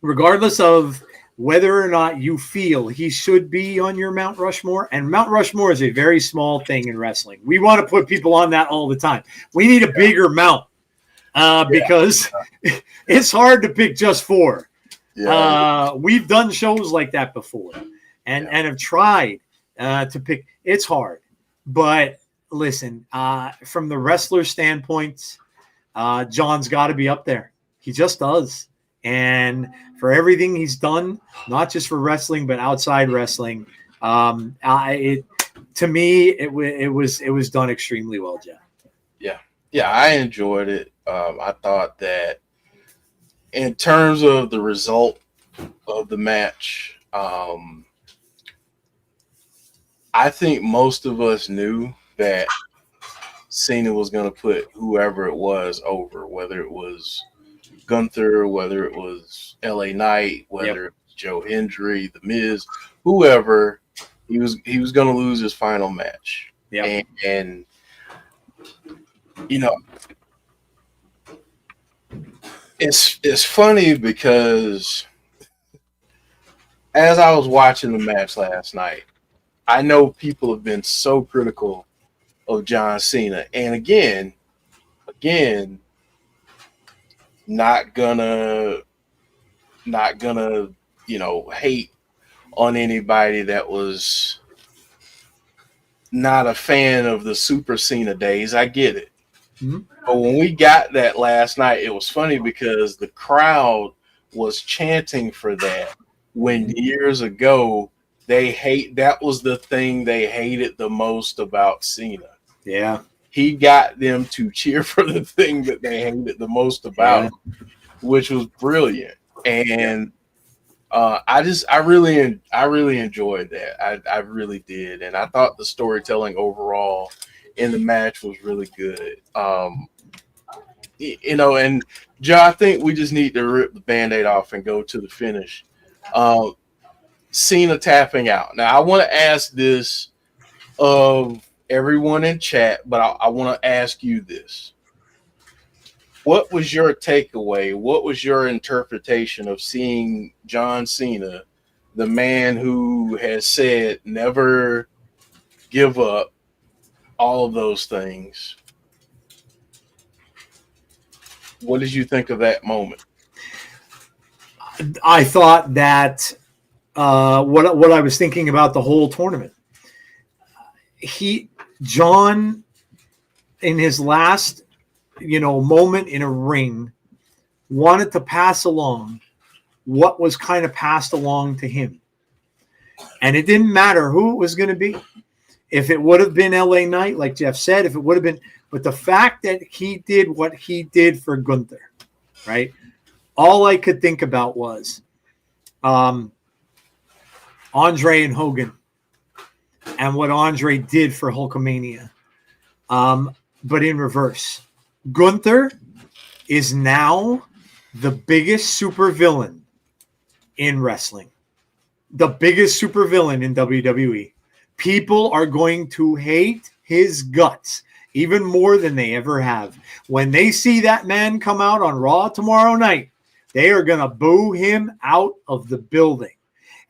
[SPEAKER 2] regardless of whether or not you feel he should be on your Mount Rushmore, and Mount Rushmore is a very small thing in wrestling. We want to put people on that all the time. We need a bigger mount because it's hard to pick just 4. We've done shows like that before and have tried to pick. It's hard. But listen, from the wrestler standpoint, John's got to be up there. He just does. And for everything he's done, not just for wrestling, but outside wrestling, to me, it was done extremely well, Jeff.
[SPEAKER 3] Yeah, I enjoyed it. I thought that in terms of the result of the match, I think most of us knew that Cena was going to put whoever it was over, whether it was Gunther, whether it was LA Knight, whether it was Joe Hendry, The Miz, whoever, he was going to lose his final match.
[SPEAKER 2] Yeah.
[SPEAKER 3] And it's funny because as I was watching the match last night, I know people have been so critical of John Cena, and again, not gonna hate on anybody that was not a fan of the Super Cena days. I get it.
[SPEAKER 2] Mm-hmm.
[SPEAKER 3] But when we got that last night, it was funny because the crowd was chanting for that when years ago that was the thing they hated the most about Cena.
[SPEAKER 2] Yeah.
[SPEAKER 3] He got them to cheer for the thing that they hated the most about him, which was brilliant. And I really enjoyed that. I really did. And I thought the storytelling overall in the match was really good. And Joe, I think we just need to rip the Band-Aid off and go to the finish. Cena tapping out. Now, I want to ask this of everyone in chat, but I want to ask you this. What was your takeaway? What was your interpretation of seeing John Cena, the man who has said never give up, all of those things? What did you think of that moment?
[SPEAKER 2] I thought that what I was thinking about the whole tournament. John, in his last, moment in a ring, wanted to pass along what was kind of passed along to him. And it didn't matter who it was going to be. If it would have been LA Knight, like Jeff said, if it would have been, but the fact that he did what he did for Gunther, right? All I could think about was Andre and Hogan and what Andre did for Hulkamania. But in reverse, Gunther is now the biggest supervillain in wrestling, the biggest supervillain in WWE. People are going to hate his guts even more than they ever have. When they see that man come out on Raw tomorrow night, they are going to boo him out of the building.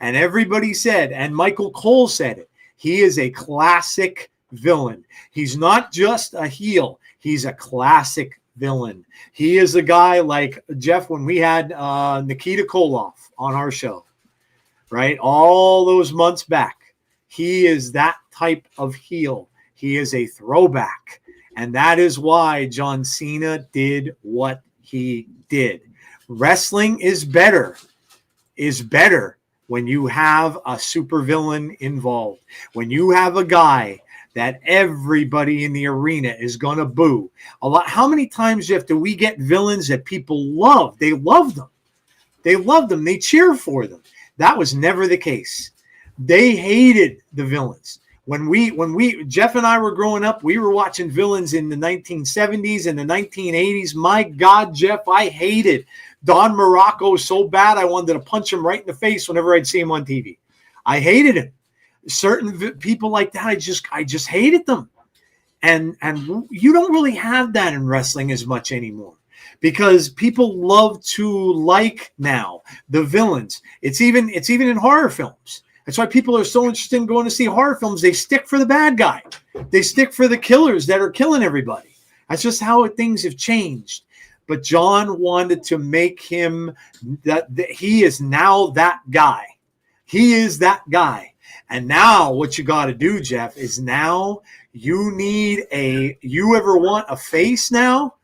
[SPEAKER 2] And everybody said, and Michael Cole said it, he is a classic villain. He's not just a heel. He's a classic villain. He is a guy like Jeff, when we had Nikita Koloff on our show, right? All those months back. He is that type of heel. He is a throwback. And that is why John Cena did what he did. Wrestling is better when you have a supervillain involved. When you have a guy that everybody in the arena is going to boo. A lot. How many times, Jeff, do we get villains that people love? They love them. They love them. They cheer for them. That was never the case. They hated the villains. When we Jeff and I were growing up, we were watching villains in the 1970s and the 1980s. My God, Jeff, I hated Don Morocco so bad I wanted to punch him right in the face whenever I'd see him on TV. I hated him. Certain people like that, I just hated them. And you don't really have that in wrestling as much anymore, because people love to like now the villains. It's even in horror films. That's why people are so interested in going to see horror films. They stick for the bad guy. They stick for the killers that are killing everybody. That's just how things have changed. But John wanted to make him that he is now that guy. He is that guy. And now what you got to do, Jeff, is now you ever want a face now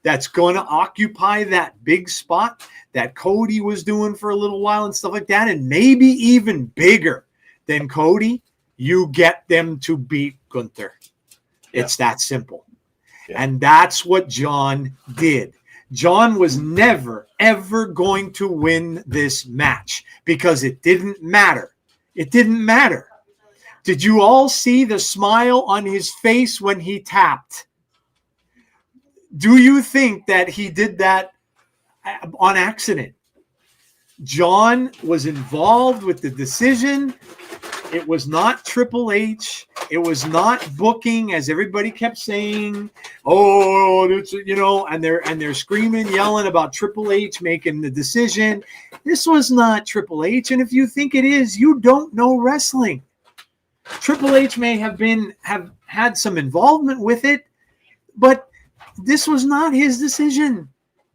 [SPEAKER 2] that's going to occupy that big spot that Cody was doing for a little while and stuff like that, and maybe even bigger than Cody, you get them to beat Gunther. It's that simple. Yeah. And that's what John did. John was never, ever going to win this match because it didn't matter. It didn't matter. Did you all see the smile on his face when he tapped? Do you think that he did that on accident? John was involved with the decision. It was not Triple H. It was not booking, as everybody kept saying. Oh, and they're screaming, yelling about Triple H making the decision. This was not Triple H, and if you think it is, you don't know wrestling. Triple H may have had some involvement with it, but this was not his decision.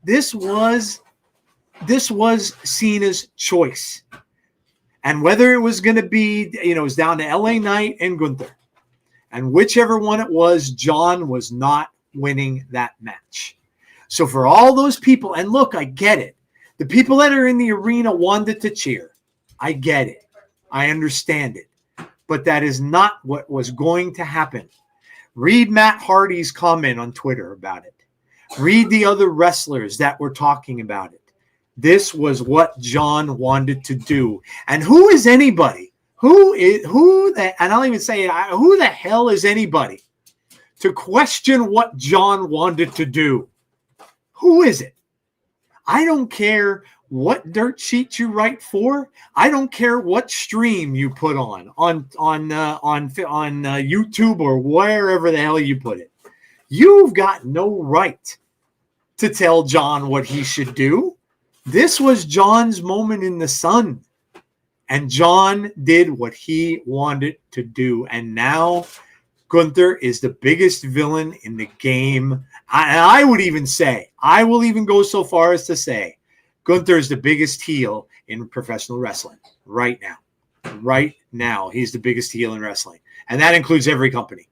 [SPEAKER 2] This was Cena's choice. And whether it was going to be, it was down to LA Knight and Gunther. And whichever one it was, John was not winning that match. So for all those people, and look, I get it. The people that are in the arena wanted to cheer. I get it. I understand it. But that is not what was going to happen. Read Matt Hardy's comment on Twitter about it. Read the other wrestlers that were talking about it. This was what John wanted to do. And who is anybody? And I'll even say, who the hell is anybody to question what John wanted to do? Who is it? I don't care what dirt sheet you write for. I don't care what stream you put on YouTube or wherever the hell you put it. You've got no right to tell John what he should do. This was John's moment in the sun, and John did what he wanted to do. And now Gunther is the biggest villain in the game. I will even go so far as to say, Gunther is the biggest heel in professional wrestling right now. Right now, he's the biggest heel in wrestling. And that includes every company.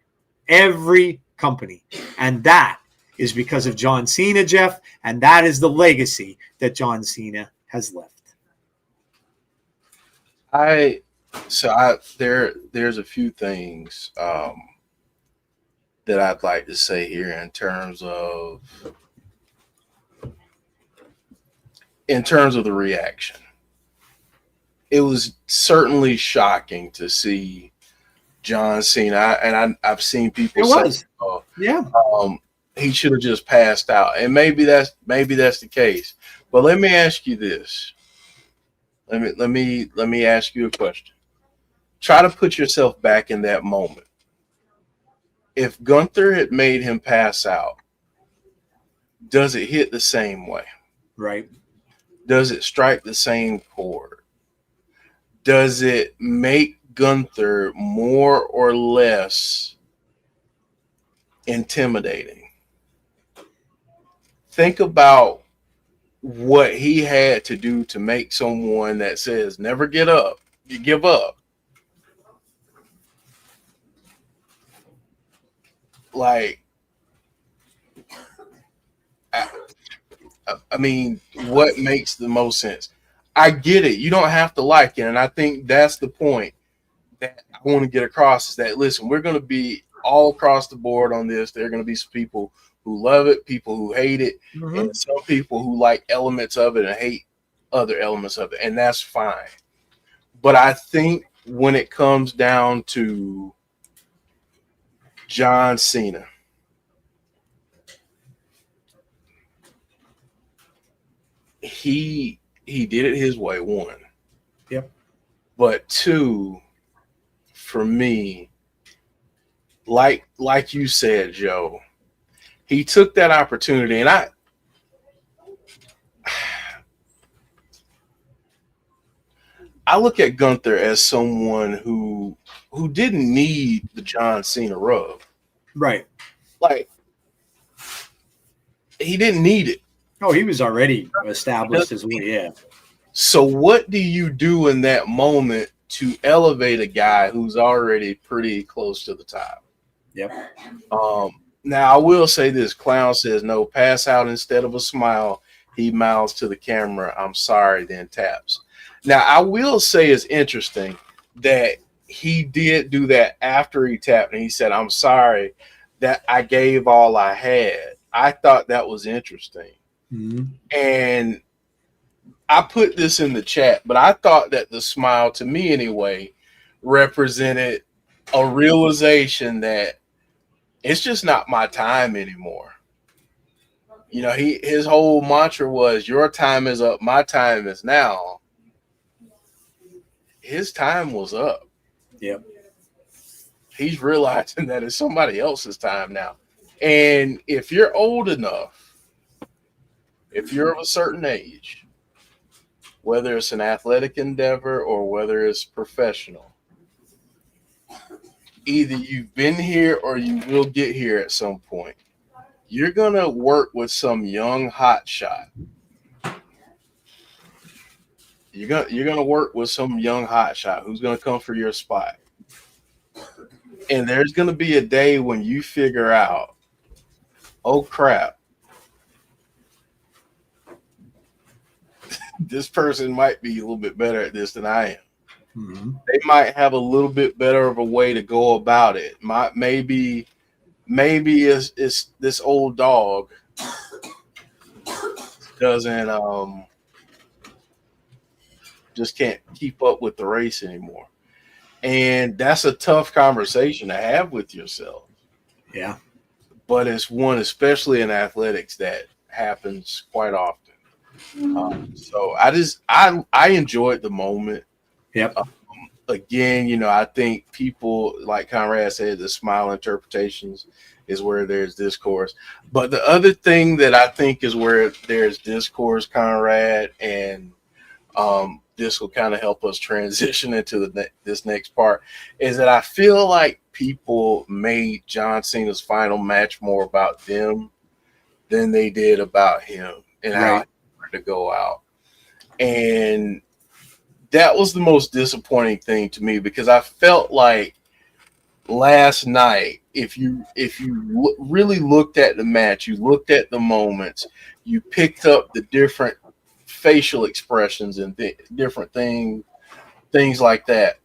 [SPEAKER 2] Every company. And that is because of John Cena, Jeff. And that is the legacy that John Cena has left.
[SPEAKER 3] I So there's a few things that I'd like to say here in terms of the reaction. It was certainly shocking to see John Cena, I've seen people
[SPEAKER 2] It
[SPEAKER 3] say,
[SPEAKER 2] was.
[SPEAKER 3] oh,
[SPEAKER 2] Yeah.
[SPEAKER 3] he should have just passed out, and maybe that's the case. But let me ask you this. Let me ask you a question. Try to put yourself back in that moment. If Gunther had made him pass out, does it hit the same way?
[SPEAKER 2] Right.
[SPEAKER 3] Does it strike the same chord? Does it make Gunther more or less intimidating? Think about what he had to do to make someone that says never get up, you give up. Like, I, I mean, what makes the most sense? I get it. You don't have to like it. And I think that's the point that I want to get across is that, listen, we're going to be all across the board on this. There are going to be some people who love it, people who hate it, and some people who like elements of it and hate other elements of it. And that's fine. But I think when it comes down to John Cena, he did it his way, one.
[SPEAKER 2] Yep.
[SPEAKER 3] But two, for me, like you said, Joe, he took that opportunity, and I look at Gunther as someone who didn't need the John Cena rub.
[SPEAKER 2] Right.
[SPEAKER 3] Like, he didn't need it.
[SPEAKER 2] Oh, he was already established as well. Yeah.
[SPEAKER 3] So what do you do in that moment to elevate a guy who's already pretty close to the top?
[SPEAKER 2] Yep.
[SPEAKER 3] Now, I will say this. Clown says, no, pass out instead of a smile. He mouths to the camera, I'm sorry, then taps. Now, I will say it's interesting that he did do that after he tapped, and he said, I'm sorry that I gave all I had. I thought that was interesting.
[SPEAKER 2] Mm-hmm.
[SPEAKER 3] And I put this in the chat, but I thought that the smile, to me anyway, represented a realization that it's just not my time anymore. You know, his whole mantra was, your time is up, my time is now. His time was up.
[SPEAKER 2] Yep.
[SPEAKER 3] He's realizing that it's somebody else's time now. And if you're old enough, if you're of a certain age, whether it's an athletic endeavor or whether it's professional, either you've been here or you will get here at some point. You're going to work with some young hot shot. You're going to work with some young hot shot who's going to come for your spot. And there's going to be a day when you figure out, oh crap, this person might be a little bit better at this than I am.
[SPEAKER 2] Mm-hmm.
[SPEAKER 3] They might have a little bit better of a way to go about it. Maybe it's this old dog doesn't just can't keep up with the race anymore. And that's a tough conversation to have with yourself.
[SPEAKER 2] Yeah.
[SPEAKER 3] But it's one, especially in athletics, that happens quite often. So I enjoyed the moment.
[SPEAKER 2] Yep.
[SPEAKER 3] Again, you know, I think people, like Conrad said, the smile interpretations is where there's discourse. But the other thing that I think is where there's discourse, Conrad, and this will kind of help us transition into this next part, is that I feel like people made John Cena's final match more about them than they did about him and how he wanted to go out. And that was the most disappointing thing to me, because I felt like last night, if you really looked at the match, you looked at the moments, you picked up the different facial expressions and different things like that.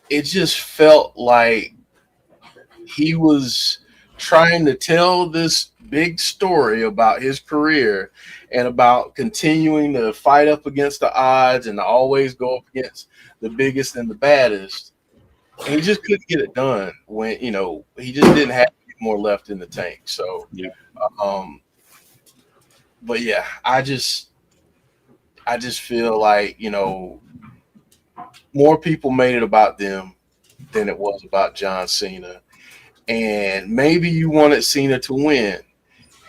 [SPEAKER 3] it just felt like he was trying to tell this big story about his career and about continuing to fight up against the odds and to always go up against the biggest and the baddest. And he just couldn't get it done when, he just didn't have any more left in the tank. So,
[SPEAKER 2] Yeah.
[SPEAKER 3] But yeah, I just feel like, more people made it about them than it was about John Cena. And maybe you wanted Cena to win.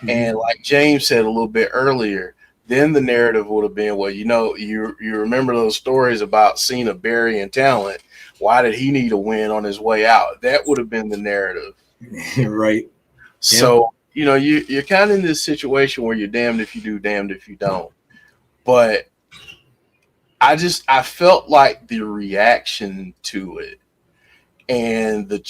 [SPEAKER 3] And like James said a little bit earlier, then the narrative would have been, well, you remember those stories about Cena burying talent. Why did he need a win on his way out? That would have been the narrative.
[SPEAKER 2] Right.
[SPEAKER 3] So, you're kind of in this situation where you're damned if you do, damned if you don't. But I felt like the reaction to it and the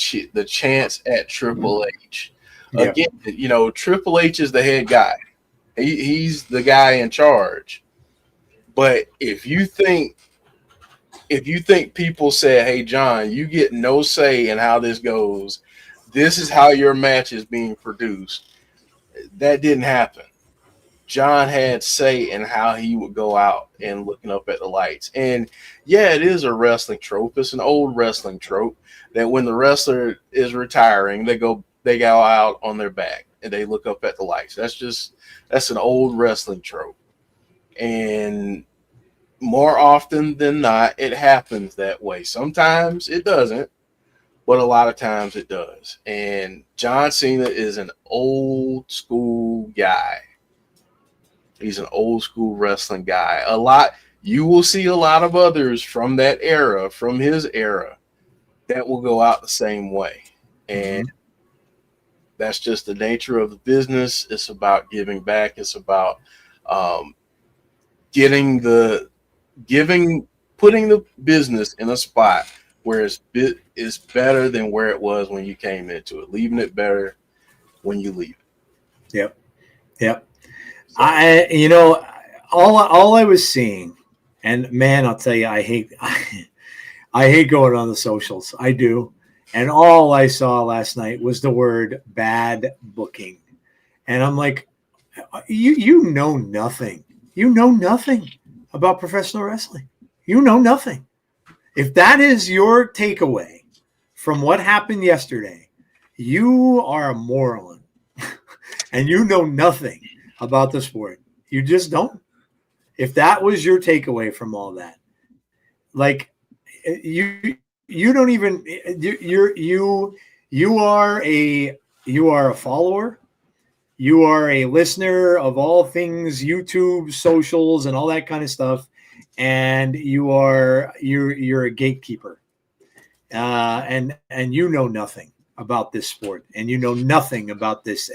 [SPEAKER 3] chance at Triple H.
[SPEAKER 2] Yeah.
[SPEAKER 3] Again, Triple H is the head guy. He's the guy in charge. But if you think people say, hey, John, you get no say in how this goes, this is how your match is being produced, that didn't happen. John had say in how he would go out and looking up at the lights. And yeah, it is a wrestling trope. It's an old wrestling trope that when the wrestler is retiring, they go out on their back and they look up at the lights. That's an old wrestling trope. And more often than not, it happens that way. Sometimes it doesn't, but a lot of times it does. And John Cena is an old school guy. He's an old school wrestling guy. You will see a lot of others from that era, from his era, that will go out the same way. And that's just the nature of the business. It's about giving back. It's about putting the business in a spot where it's better than where it was when you came into it, leaving it better when you leave it.
[SPEAKER 2] Yep. All I was seeing, and man, I'll tell you, I hate going on the socials. I do. And all I saw last night was the word bad booking. And I'm like, you know nothing. You know nothing about professional wrestling. You know nothing. If that is your takeaway from what happened yesterday, you are a moron. And you know nothing about the sport. You just don't. If that was your takeaway from all that, like you don't even you are a follower, you are a listener of all things YouTube, socials, and all that kind of stuff, and you're a gatekeeper, and you know nothing about this sport, and you know nothing about this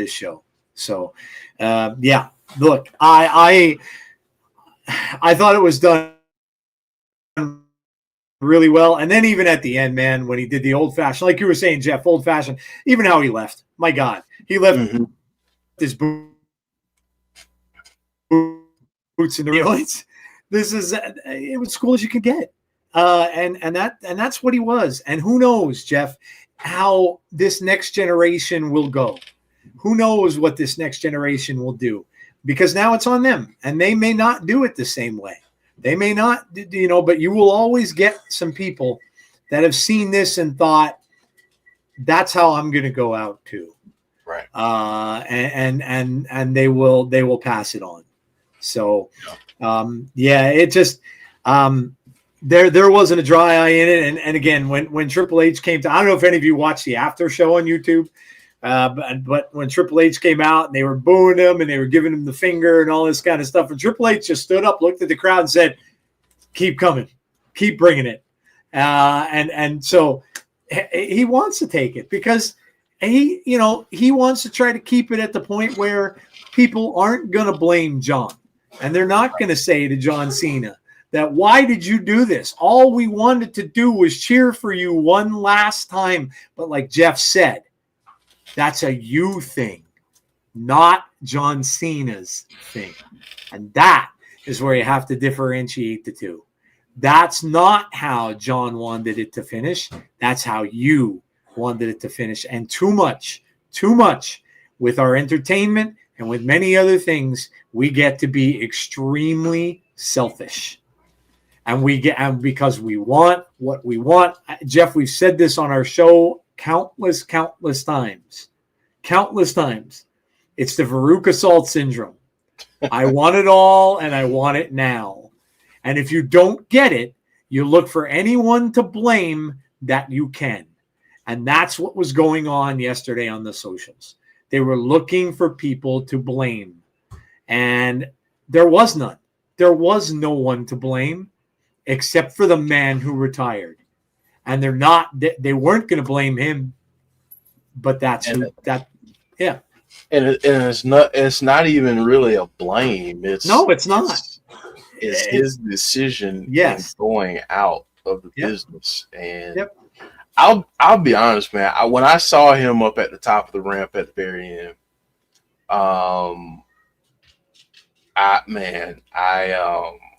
[SPEAKER 2] show. So, yeah, look, I thought it was done really well. And then even at the end, man, when he did the old fashioned, like you were saying, Jeff, old fashioned, even how he left, my God, he left his boots in the joints. It was cool as you could get. And that's what he was. And who knows, Jeff, how this next generation will go. Who knows what this next generation will do? Because now it's on them, and they may not do it the same way. They may not, but you will always get some people that have seen this and thought, that's how I'm going to go out too.
[SPEAKER 3] Right.
[SPEAKER 2] And they will pass it on. So, it just, there wasn't a dry eye in it. And again, when Triple H came to, I don't know if any of you watched the after show on YouTube, but when Triple H came out and they were booing him and they were giving him the finger and all this kind of stuff, and Triple H just stood up, looked at the crowd and said, keep coming, keep bringing it. And so he wants to take it because he wants to try to keep it at the point where people aren't going to blame John, and they're not going to say to John Cena that, why did you do this? All we wanted to do was cheer for you one last time. But like Jeff said, that's a you thing, not John Cena's thing. And that is where you have to differentiate the two. That's not how John wanted it to finish. That's how you wanted it to finish. And too much with our entertainment and with many other things, we get to be extremely selfish. And because we want what we want. Jeff, we've said this on our show countless times. Countless times. It's the Veruca Salt syndrome. I want it all and I want it now. And if you don't get it, you look for anyone to blame that you can. And that's what was going on yesterday on the socials. They were looking for people to blame. And there was none. There was no one to blame except for the man who retired. And they weren't going to blame him. But yeah.
[SPEAKER 3] And it's not even really a blame.
[SPEAKER 2] It's not.
[SPEAKER 3] It's his decision in going out of the business. And I'll be honest, man. When I saw him up at the top of the ramp at the very end,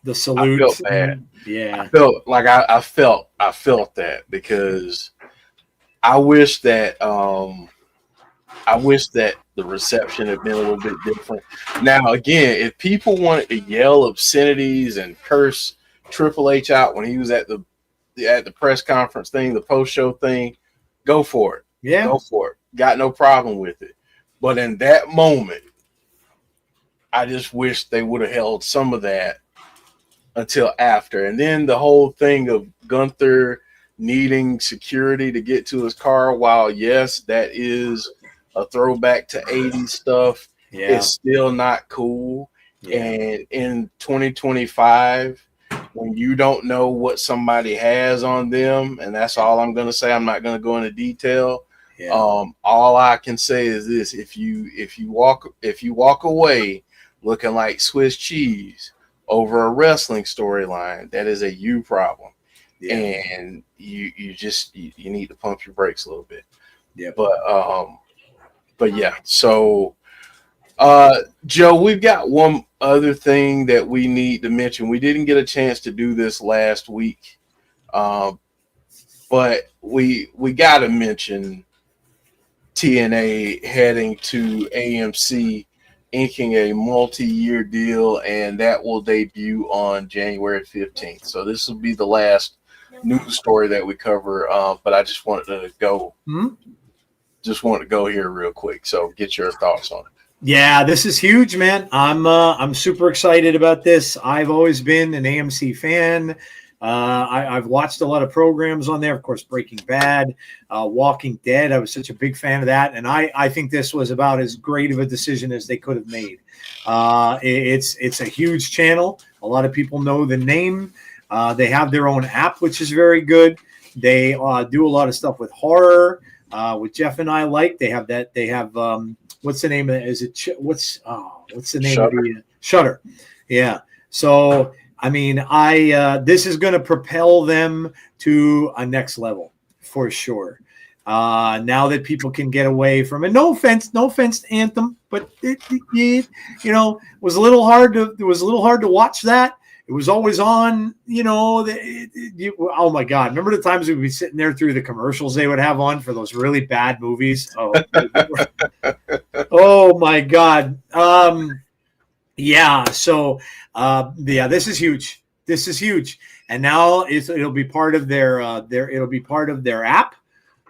[SPEAKER 2] the salute.
[SPEAKER 3] I felt bad.
[SPEAKER 2] Yeah.
[SPEAKER 3] I felt that because I wish that the reception had been a little bit different. Now, again, if people wanted to yell obscenities and curse Triple H out when he was at the press conference thing, the post-show thing, go for it.
[SPEAKER 2] Yeah.
[SPEAKER 3] Go for it. Got no problem with it. But in that moment, I just wish they would have held some of that until after. And then the whole thing of Gunther needing security to get to his car, while yes, that is a throwback to 80s stuff, it's still not cool. And in 2025, when you don't know what somebody has on them, and that's all I'm going to say, I'm not going to go into detail. All I can say is this: if you walk away looking like Swiss cheese over a wrestling storyline, that is a you problem. And you need to pump your brakes a little bit. But yeah, so Joe, we've got one other thing that we need to mention. We didn't get a chance to do this last week, but we got to mention TNA heading to AMC, inking a multi-year deal, and that will debut on January 15th. So this will be the last news story that we cover, but I just wanted to go. Just want to go here real quick. So get your thoughts on it.
[SPEAKER 2] Yeah, this is huge, man. I'm super excited about this. I've always been an AMC fan. I've watched a lot of programs on there. Of course, Breaking Bad, Walking Dead. I was such a big fan of that. And I think this was about as great of a decision as they could have made. It's a huge channel. A lot of people know the name. They have their own app, which is very good. They do a lot of stuff with horror. With Jeff and I they have what's the name of it? Is it what's the name
[SPEAKER 3] Shudder.
[SPEAKER 2] of the Shudder? Yeah. So I mean, this is going to propel them to a next level for sure. Now that people can get away from it. No offense to Anthem, but it was a little hard to watch that. It was always on, oh my God. Remember the times we'd be sitting there through the commercials they would have on for those really bad movies? Oh my God. So this is huge. This is huge. And now it'll be part of their app.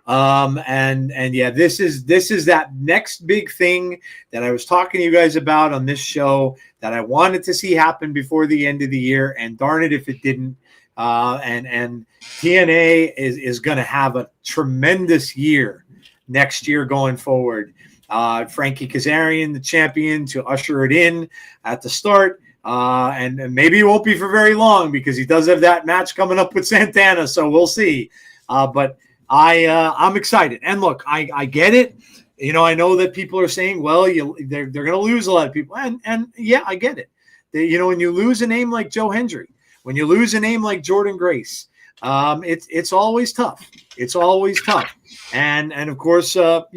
[SPEAKER 2] This is that next big thing that I was talking to you guys about on this show that I wanted to see happen before the end of the year, and darn it if it didn't. And TNA is going to have a tremendous year next year going forward. Frankie Kazarian, the champion, to usher it in at the start. And maybe it won't be for very long because he does have that match coming up with Santana, so we'll see. But I'm excited. And look, I get it. I know that people are saying, well, they're going to lose a lot of people. And yeah, I get it. When you lose a name like Joe Hendry, when you lose a name like Jordan Grace, it's always tough. It's always tough. And of course, there's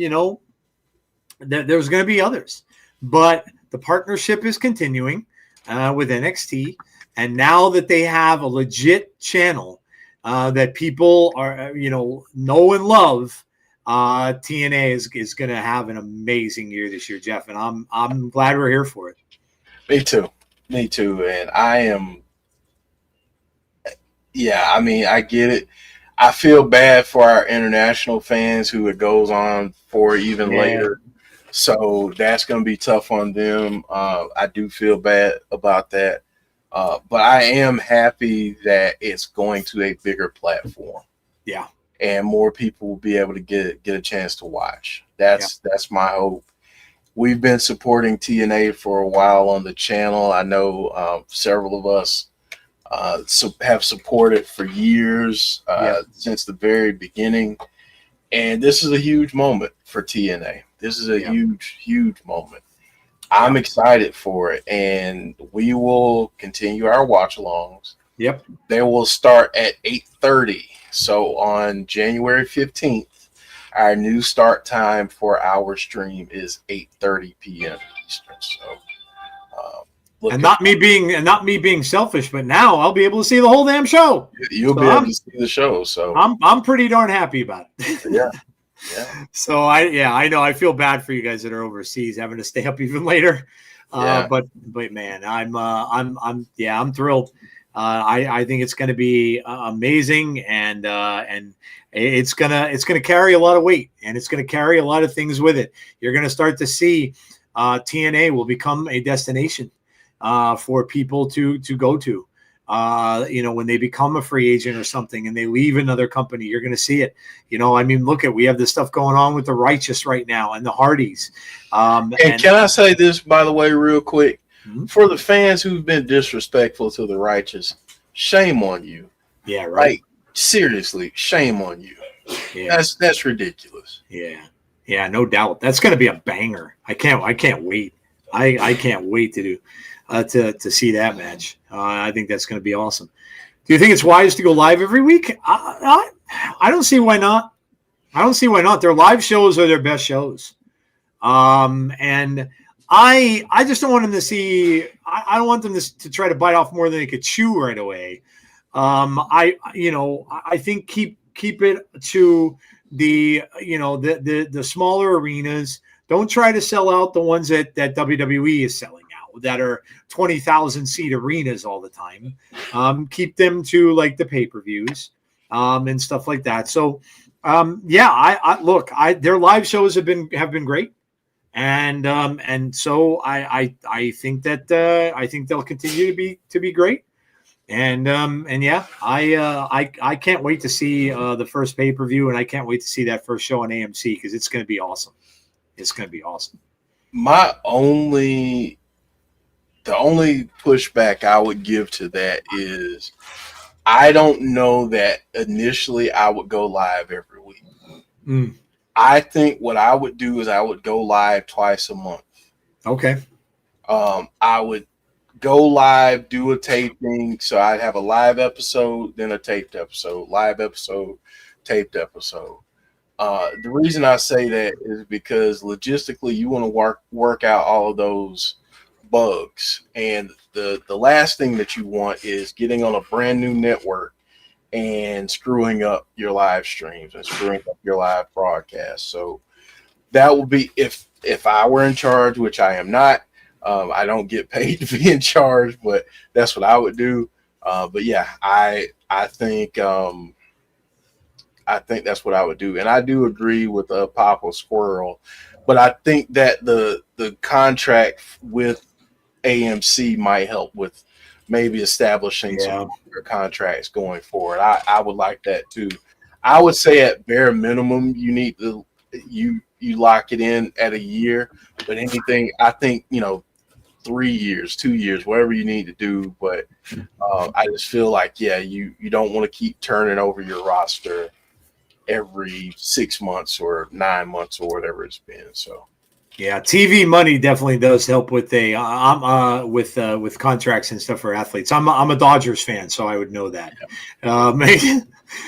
[SPEAKER 2] going to be others. But the partnership is continuing with NXT. And now that they have a legit channel that people are, know and love, TNA is going to have an amazing year this year, Jeff. And I'm glad we're here for it.
[SPEAKER 3] Me too. And I am. Yeah, I mean, I get it. I feel bad for our international fans who it goes on for even later. So that's going to be tough on them. I do feel bad about that. But I am happy that it's going to a bigger platform.
[SPEAKER 2] Yeah.
[SPEAKER 3] And more people will be able to get a chance to watch. That's my hope. We've been supporting TNA for a while on the channel. I know several of us have supported for years, since the very beginning. And this is a huge moment for TNA. This is a huge moment. I'm excited for it, and we will continue our watch-alongs.
[SPEAKER 2] Yep.
[SPEAKER 3] They will start at 8:30. So on January 15th, our new start time for our stream is 8:30 p.m. Eastern. So,
[SPEAKER 2] and not me being selfish, but now I'll be able to see the whole damn show.
[SPEAKER 3] You'll be able to see the show. So
[SPEAKER 2] I'm pretty darn happy about it.
[SPEAKER 3] Yeah.
[SPEAKER 2] So I know I feel bad for you guys that are overseas having to stay up even later. But man, I'm thrilled. I think it's going to be amazing, and it's gonna carry a lot of weight, and it's going to carry a lot of things with it. You're going to start to see TNA will become a destination for people to go to. When they become a free agent or something and they leave another company, you're going to see it. We have this stuff going on with the Righteous right now and the Hardys. And
[SPEAKER 3] can I say this, by the way, real quick?
[SPEAKER 2] Mm-hmm.
[SPEAKER 3] For the fans who've been disrespectful to the Righteous, shame on you.
[SPEAKER 2] Yeah, right.
[SPEAKER 3] Like, seriously, shame on you.
[SPEAKER 2] Yeah.
[SPEAKER 3] That's ridiculous.
[SPEAKER 2] Yeah, no doubt. That's going to be a banger. I can't wait. I can't wait to do to see that match. I think that's going to be awesome. Do you think it's wise to go live every week? I don't see why not. Their live shows are their best shows. And I just don't want them to see. I don't want them to try to bite off more than they could chew right away. I think keep it to the smaller arenas. Don't try to sell out the ones that WWE is selling out, that are 20,000 seat arenas all the time. Keep them to like the pay-per-views and stuff like that. So their live shows have been great. And so I think that I think they'll continue to be great. I can't wait to see the first pay-per-view, and I can't wait to see that first show on AMC, because it's going to be awesome. It's going to be awesome.
[SPEAKER 3] The only pushback I would give to that is I don't know that initially I would go live every week. I think what I would do is I would go live twice a month.
[SPEAKER 2] Okay.
[SPEAKER 3] I would go live, do a taping. So I'd have a live episode, then a taped episode, live episode, taped episode. The reason I say that is because logistically you want to work out all of those bugs. And the last thing that you want is getting on a brand new network and screwing up your live streams and screwing up your live broadcast. So that would be, if I were in charge, which I am not. I don't get paid to be in charge, but that's what I would do. But yeah, I think that's what I would do. And I do agree with Papa Squirrel, but I think that the contract with AMC might help with maybe establishing some contracts going forward. I would like that too. I would say at bare minimum, you need to you lock it in at a year, but anything, I think, 3 years, 2 years, whatever you need to do. But I just feel like, you don't want to keep turning over your roster every 6 months or 9 months or whatever it's been. So
[SPEAKER 2] Yeah, TV money definitely does help with with contracts and stuff for athletes. I'm a Dodgers fan, so I would know that.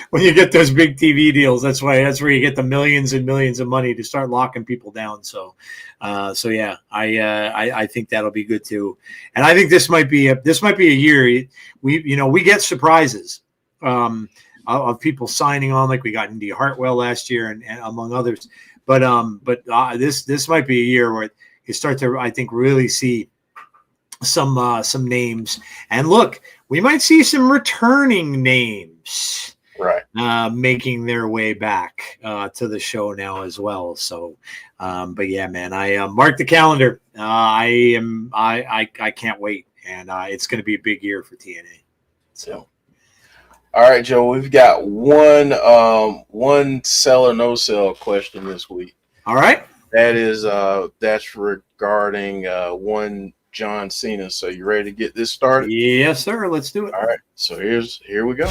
[SPEAKER 2] When you get those big TV deals, that's where you get the millions and millions of money to start locking people down. So yeah, I think that'll be good too. And I think this might be a year we get surprises of people signing on, like we got Indy Hartwell last year and among others. But this might be a year where you start to, I think, really see some names. And look, we might see some returning names,
[SPEAKER 3] right,
[SPEAKER 2] making their way back to the show now as well. So, but yeah, man, I mark the calendar. I can't wait, and it's going to be a big year for TNA. So.
[SPEAKER 3] All right, Joe, we've got one sell or no sell question this week.
[SPEAKER 2] All right.
[SPEAKER 3] That's regarding one John Cena. So you ready to get this started?
[SPEAKER 2] Yes, sir. Let's do it.
[SPEAKER 3] All right. So here we go.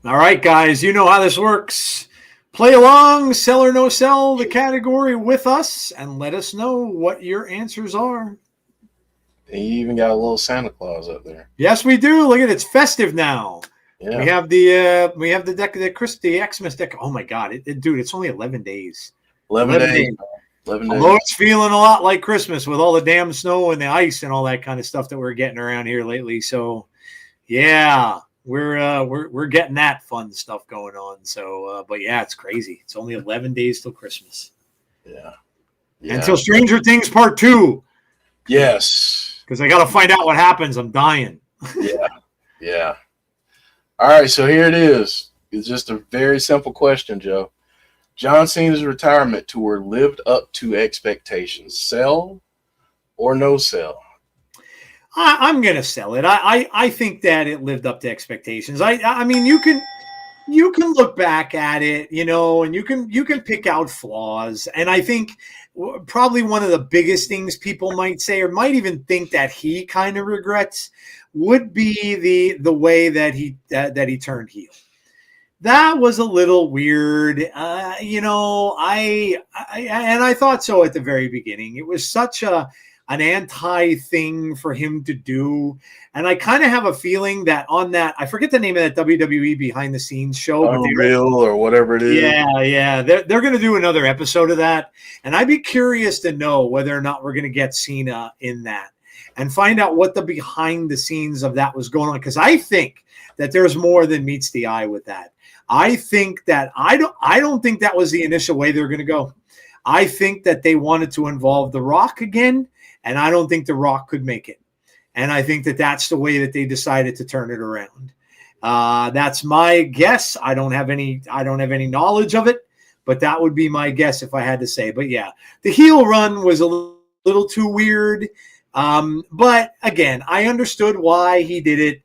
[SPEAKER 2] All right, guys, you know how this works. Play along, sell or no sell the category with us, and let us know what your answers are.
[SPEAKER 3] And you even got a little Santa Claus up there.
[SPEAKER 2] Yes, we do. Look at it. It's festive now.
[SPEAKER 3] Yeah.
[SPEAKER 2] We have the deck, the Xmas deck. Oh my God, dude, it's only 11 days.
[SPEAKER 3] 11 days. 11 days.
[SPEAKER 2] Although it's feeling a lot like Christmas with all the damn snow and the ice and all that kind of stuff that we're getting around here lately. So, yeah. We're getting that fun stuff going on. So, but yeah, it's crazy. It's only 11 days till Christmas.
[SPEAKER 3] Yeah.
[SPEAKER 2] Until Stranger Things Part 2.
[SPEAKER 3] Yes.
[SPEAKER 2] Because I got to find out what happens. I'm dying.
[SPEAKER 3] Yeah. All right. So here it is. It's just a very simple question, Joe. John Cena's retirement tour lived up to expectations. Sell or no sell?
[SPEAKER 2] I'm gonna sell it. I think that it lived up to expectations. I mean, you can look back at it, and you can pick out flaws. And I think probably one of the biggest things people might say, or might even think that he kind of regrets, would be the way that he turned heel. That was a little weird, I thought so at the very beginning. It was such an anti thing for him to do. And I kind of have a feeling that on that, I forget the name of that WWE behind the scenes show.
[SPEAKER 3] Unreal or whatever it is.
[SPEAKER 2] Yeah. They're going to do another episode of that. And I'd be curious to know whether or not we're going to get Cena in that and find out what the behind the scenes of that was going on. Because I think that there's more than meets the eye with that. I think that I don't think that was the initial way they're going to go. I think that they wanted to involve The Rock again. And I don't think The Rock could make it. And I think that that's the way that they decided to turn it around. That's my guess. I don't have any knowledge of it, but that would be my guess if I had to say. But yeah, the heel run was a little too weird. But again, I understood why he did it.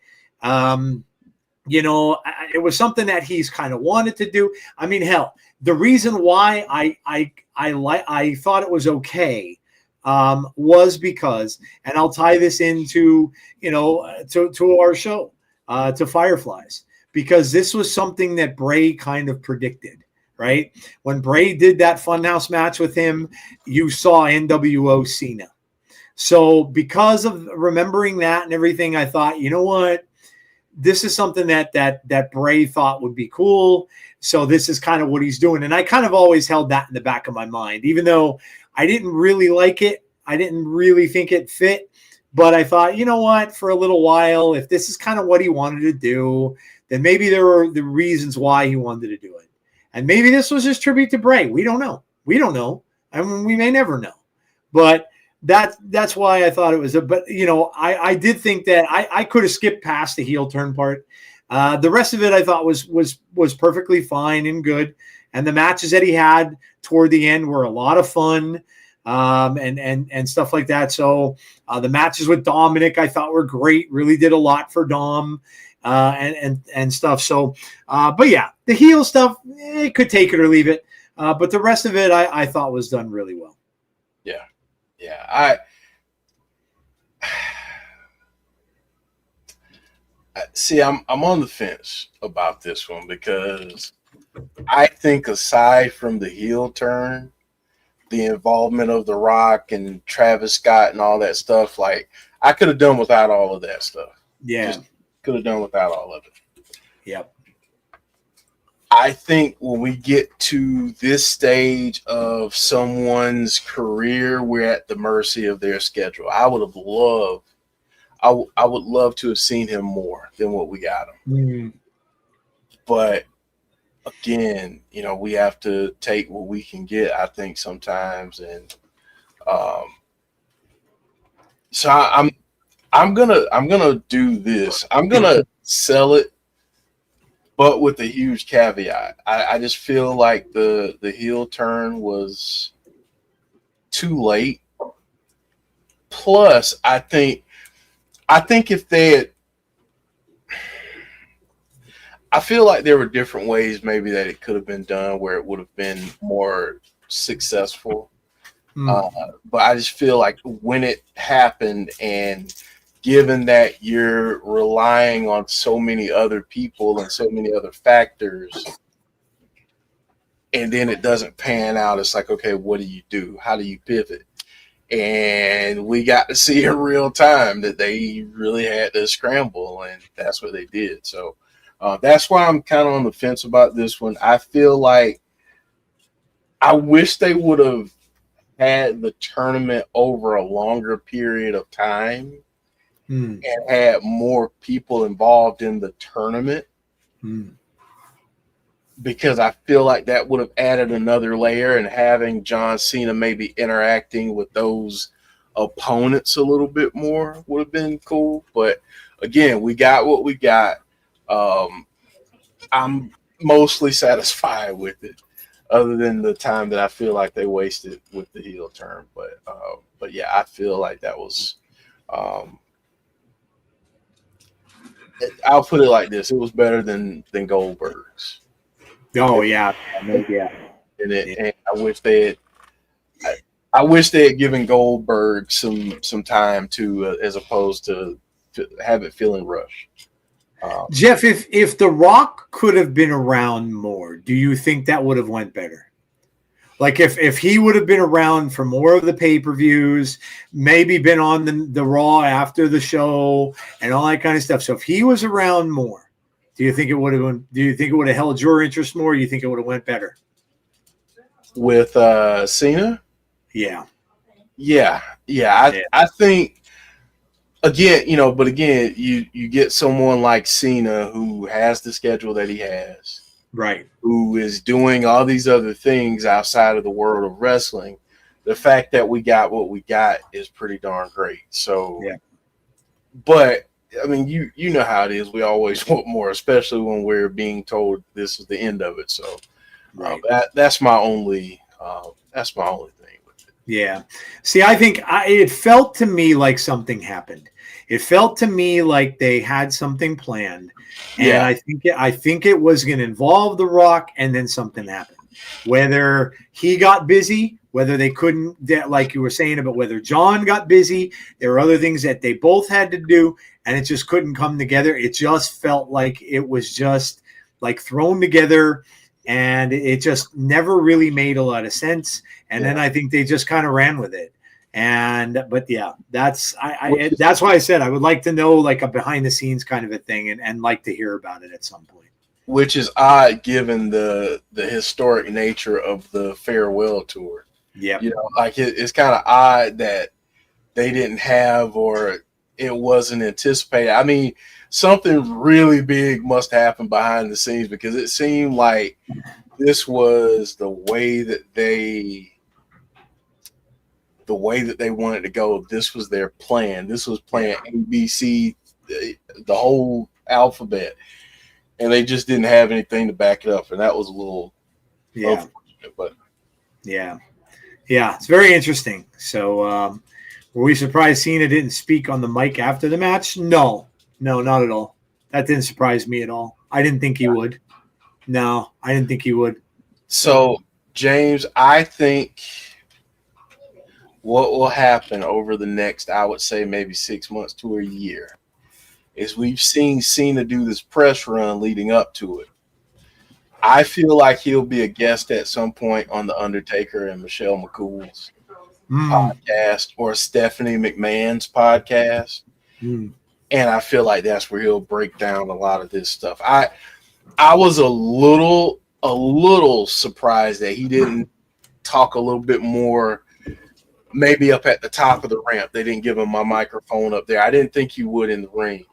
[SPEAKER 2] It was something that he's kind of wanted to do. I mean, hell, the reason why I thought it was okay was because, and I'll tie this into, to our show, to Fireflies, because this was something that Bray kind of predicted, right? When Bray did that Funhouse match with him, you saw NWO Cena. So because of remembering that and everything, I thought, you know what? This is something that Bray thought would be cool. So this is kind of what he's doing. And I kind of always held that in the back of my mind, even though I didn't really like it. I didn't really think it fit, but I thought, you know what, for a little while, if this is kind of what he wanted to do, then maybe there were the reasons why he wanted to do it. And maybe this was his tribute to Bray. We don't know. I mean, we may never know, but that's why I thought it was but I did think that I could have skipped past the heel turn part. The rest of it I thought was perfectly fine and good. And the matches that he had toward the end were a lot of fun. And stuff like that. So the matches with Dominic I thought were great, really did a lot for Dom. and stuff. So, but yeah, the heel stuff, it could take it or leave it. But the rest of it, I thought was done really well.
[SPEAKER 3] Yeah, yeah. I see. I'm on the fence about this one because I think aside from the heel turn, the involvement of The Rock and Travis Scott and all that stuff, like I could have done without all of that stuff.
[SPEAKER 2] Yeah,
[SPEAKER 3] just could have done without all of it.
[SPEAKER 2] Yep.
[SPEAKER 3] I think when we get to this stage of someone's career, we're at the mercy of their schedule. I would love to have seen him more than what we got him.
[SPEAKER 2] Mm.
[SPEAKER 3] But again, we have to take what we can get, I think, sometimes. And so I'm gonna do this. I'm gonna sell it, but with a huge caveat. I just feel like the heel turn was too late. Plus, I think if they had, I feel like there were different ways maybe that it could have been done where it would have been more successful. But I just feel like when it happened, and given that you're relying on so many other people and so many other factors, and then it doesn't pan out, it's like, okay, what do you do? How do you pivot? And we got to see in real time that they really had to scramble, and that's what they did. So that's why I'm kind of on the fence about this one. I feel like I wish they would have had the tournament over a longer period of time and had more people involved in the tournament, because I feel like that would have added another layer, and having John Cena maybe interacting with those opponents a little bit more would have been cool. But again, we got what we got. I'm mostly satisfied with it, other than the time that I feel like they wasted with the heel turn. But yeah, I feel like that was. I'll put it like this: it was better than Goldberg's.
[SPEAKER 2] Oh yeah, yeah.
[SPEAKER 3] And I wish they had. I wish they had given Goldberg some time to, as opposed to have it feeling rushed.
[SPEAKER 2] Jeff, if The Rock could have been around more, do you think that would have went better? Like if he would have been around for more of the pay-per-views, maybe been on the Raw after the show and all that kind of stuff. So if he was around more, do you think it would have held your interest more? Or do you think it would have went better?
[SPEAKER 3] With Cena?
[SPEAKER 2] Yeah.
[SPEAKER 3] I think, again, you get someone like Cena who has the schedule that he has,
[SPEAKER 2] right,
[SPEAKER 3] who is doing all these other things outside of the world of wrestling. The fact that we got what we got is pretty darn great. So, yeah. But I mean, you know how it is. We always want more, especially when we're being told this is the end of it. So, right. That's my only thing with it.
[SPEAKER 2] Yeah. See, I think it felt to me like something happened. It felt to me like they had something planned, and I think it was going to involve The Rock, and then something happened. Whether he got busy, whether they couldn't, like you were saying about whether John got busy, there were other things that they both had to do, and it just couldn't come together. It just felt like it was just like thrown together, and it just never really made a lot of sense. And then I think they just kind of ran with it. But yeah, that's why I said I would like to know like a behind the scenes kind of a thing, and like to hear about it at some point.
[SPEAKER 3] Which is odd given the historic nature of the farewell tour.
[SPEAKER 2] Yeah,
[SPEAKER 3] like it's kind of odd that they didn't have, or it wasn't anticipated. I mean, something really big must happen behind the scenes, because it seemed like this was the way that they wanted to go. This was their plan. This was plan ABC, the whole alphabet, and they just didn't have anything to back it up, and that was a little unfortunate. But
[SPEAKER 2] yeah, it's very interesting. So, were we surprised Cena didn't speak on the mic after the match? No, not at all. That didn't surprise me at all. I didn't think he would. No, I didn't think he would.
[SPEAKER 3] So, James, I think what will happen over the next, I would say, maybe 6 months to a year, is we've seen Cena do this press run leading up to it. I feel like he'll be a guest at some point on the Undertaker and Michelle McCool's podcast or Stephanie McMahon's podcast. And I feel like that's where he'll break down a lot of this stuff. I was a little surprised that he didn't talk a little bit more, maybe up at the top of the ramp. They didn't give him my microphone up there. I didn't think he would in the ring.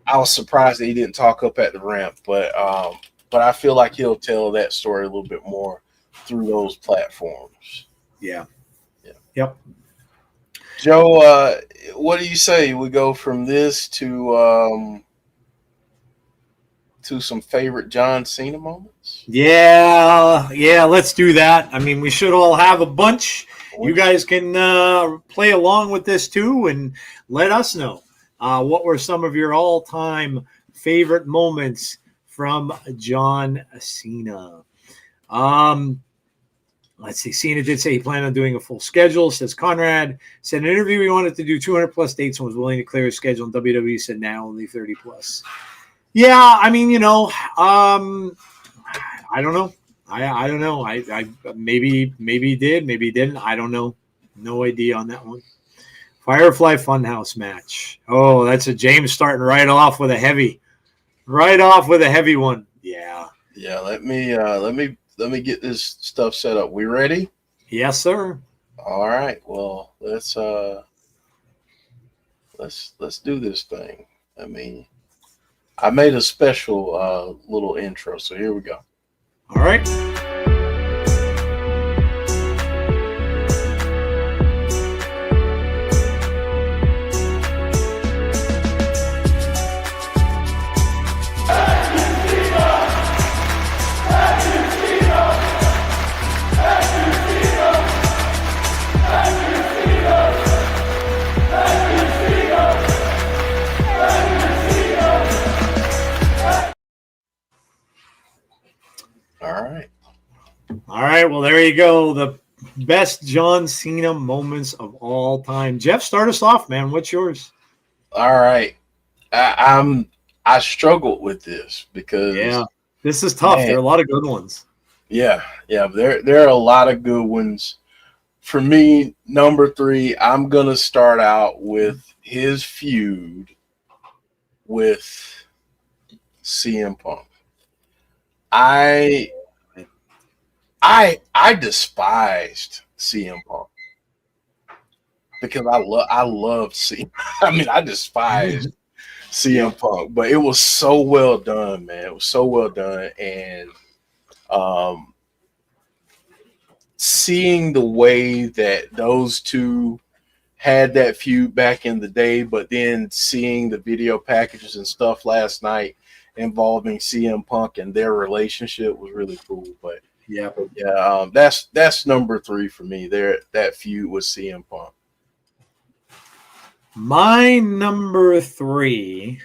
[SPEAKER 3] I was surprised that he didn't talk up at the ramp, but I feel like he'll tell that story a little bit more through those platforms.
[SPEAKER 2] Yeah. Yep.
[SPEAKER 3] Joe, what do you say? We go from this to some favorite John Cena moments?
[SPEAKER 2] Yeah, let's do that. I mean, we should all have a bunch. You guys can play along with this too and let us know what were some of your all-time favorite moments from John Cena. Let's see. Cena did say he planned on doing a full schedule, says Conrad. Said in an interview he wanted to do 200-plus dates and was willing to clear his schedule, and WWE said now only 30-plus. Yeah, I mean, I don't know. I don't know. I maybe he did, maybe he didn't. I don't know. No idea on that one. Firefly Funhouse match. Oh, that's a James starting right off with a heavy one. Yeah.
[SPEAKER 3] Yeah. Let me get this stuff set up. We ready?
[SPEAKER 2] Yes, sir.
[SPEAKER 3] All right. Well, let's do this thing. I mean, I made a special little intro, so here we go.
[SPEAKER 2] All right. All right, well, there you go. The best John Cena moments of all time. Jeff, start us off, man. What's yours?
[SPEAKER 3] All right. I struggled with this because
[SPEAKER 2] this is tough. There are a lot of good ones.
[SPEAKER 3] Yeah. There are a lot of good ones. For me, number 3, I'm gonna start out with his feud with CM Punk. I despised CM Punk because I loved CM. I mean, I despised CM Punk, but it was so well done, man. It was so well done, and seeing the way that those two had that feud back in the day, but then seeing the video packages and stuff last night involving CM Punk and their relationship was really cool. But that's number 3 for me. That feud with CM Punk.
[SPEAKER 2] My number 3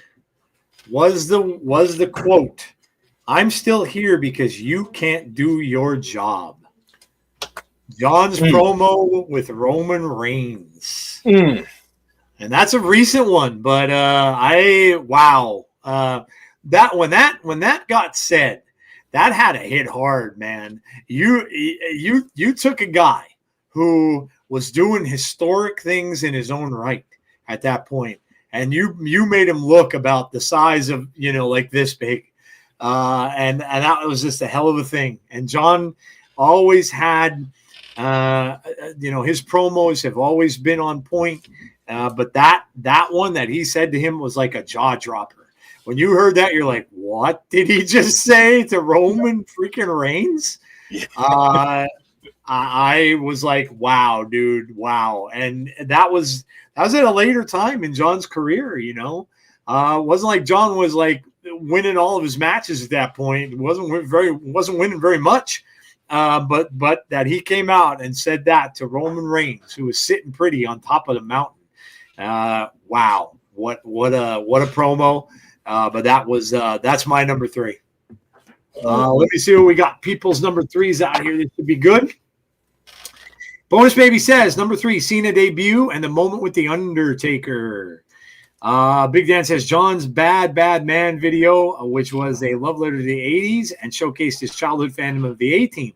[SPEAKER 2] was the quote, "I'm still here because you can't do your job." John's promo with Roman Reigns. And that's a recent one, but that when that got said, that had to hit hard, man. You took a guy who was doing historic things in his own right at that point, and you made him look about the size of, like this big, and that was just a hell of a thing. And John always had, his promos have always been on point, but that one that he said to him was like a jaw dropper. When you heard that, you're like, what did he just say to Roman freaking Reigns? I was like, wow, dude, wow. And that was at a later time in John's career, It wasn't like John was like winning all of his matches at that point. It wasn't winning very much. But that he came out and said that to Roman Reigns, who was sitting pretty on top of the mountain. Wow. What a promo. But that's my number 3. Let me see what we got. People's number 3s out here. This should be good. Bonus Baby says, number 3, Cena debut and the moment with The Undertaker. Big Dan says, John's Bad Man video, which was a love letter to the 80s and showcased his childhood fandom of the A-Team.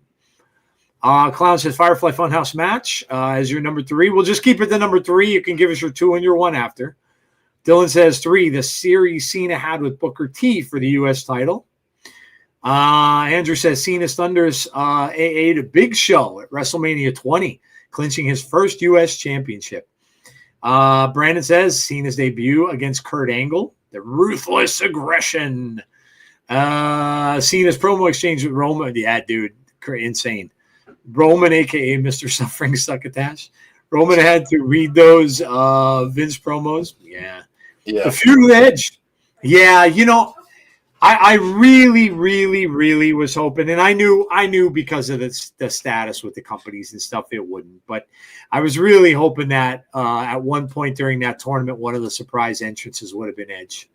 [SPEAKER 2] Clown says, Firefly Funhouse match as your number 3. We'll just keep it the number 3. You can give us your 2 and your 1 after. Dylan says 3, the series Cena had with Booker T for the U.S. title. Andrew says Cena's Thunder's AA to Big Show at WrestleMania 20, clinching his first U.S. championship. Brandon says Cena's debut against Kurt Angle, the ruthless aggression. Cena's promo exchange with Roman. Yeah, dude, insane. Roman, a.k.a. Mr. Suffering Succotash. Roman had to read those Vince promos. Yeah. The feud with Edge. Yeah, I really, really, really was hoping, and I knew because of the status with the companies and stuff, it wouldn't. But I was really hoping that at one point during that tournament, one of the surprise entrances would have been Edge.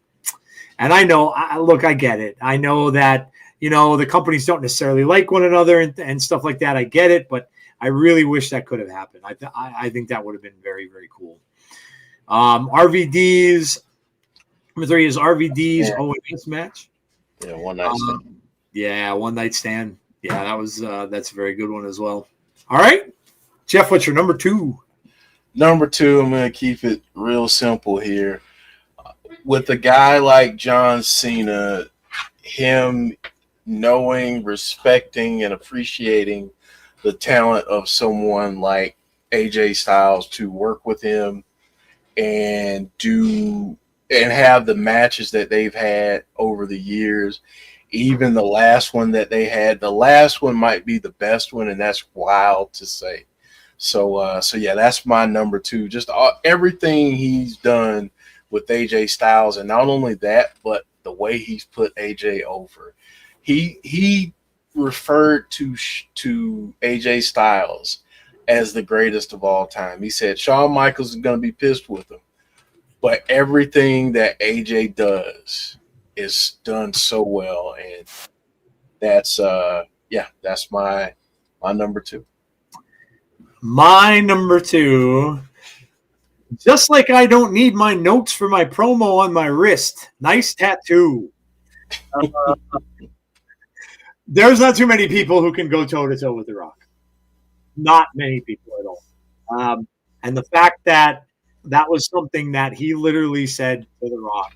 [SPEAKER 2] And I know, I get it. I know that the companies don't necessarily like one another and stuff like that. I get it, but I really wish that could have happened. I think that would have been very, very cool. RVD's number 3 is RVD's ONS match.
[SPEAKER 3] Yeah, one night stand.
[SPEAKER 2] One night stand. Yeah, that's a very good one as well. All right, Jeff, what's your number 2?
[SPEAKER 3] Number 2, I'm going to keep it real simple here. With a guy like John Cena, him knowing, respecting, and appreciating the talent of someone like AJ Styles, to work with him and have the matches that they've had over the years. Even the last one that they had, the last one might be the best one, and that's wild to say. So yeah, that's my number 2. Just everything he's done with AJ Styles, and not only that, but the way he's put AJ over. He referred to AJ Styles as the greatest of all time. He said Shawn Michaels is going to be pissed with him, but everything that AJ does is done so well, and that's my number 2.
[SPEAKER 2] My number 2, just like I don't need my notes for my promo on my wrist. Nice tattoo. There's not too many people who can go toe-to-toe with The Rock. Not many people at all. And the fact that was something that he literally said to The Rock.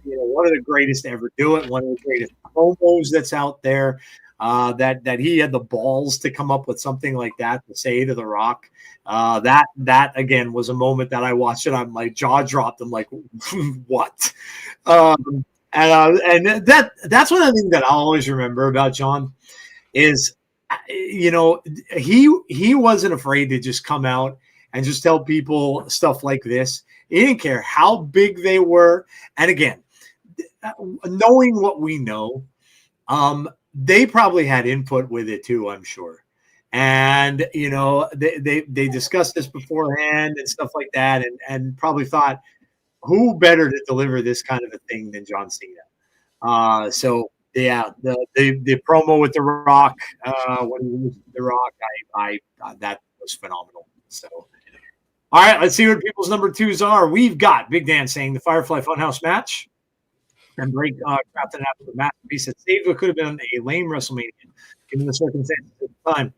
[SPEAKER 2] One of the greatest to ever do it, one of the greatest promos that's out there, that he had the balls to come up with something like that to say to The Rock. That again was a moment that I watched it. My jaw dropped. I'm like, what? And that's one of the things that I'll always remember about John is, he wasn't afraid to just come out and just tell people stuff like this. He didn't care how big they were. And again, knowing what we know, they probably had input with it too, I'm sure. And, they discussed this beforehand and stuff like that, and probably thought, who better to deliver this kind of a thing than John Cena? So yeah, the promo with The Rock, when he was The Rock, I that was phenomenal. So, all right, let's see what people's number 2s are. We've got Big Dan saying the Firefly Funhouse match, and Blake crafted after the masterpiece that saved what could have been a lame WrestleMania, given the circumstances at the time.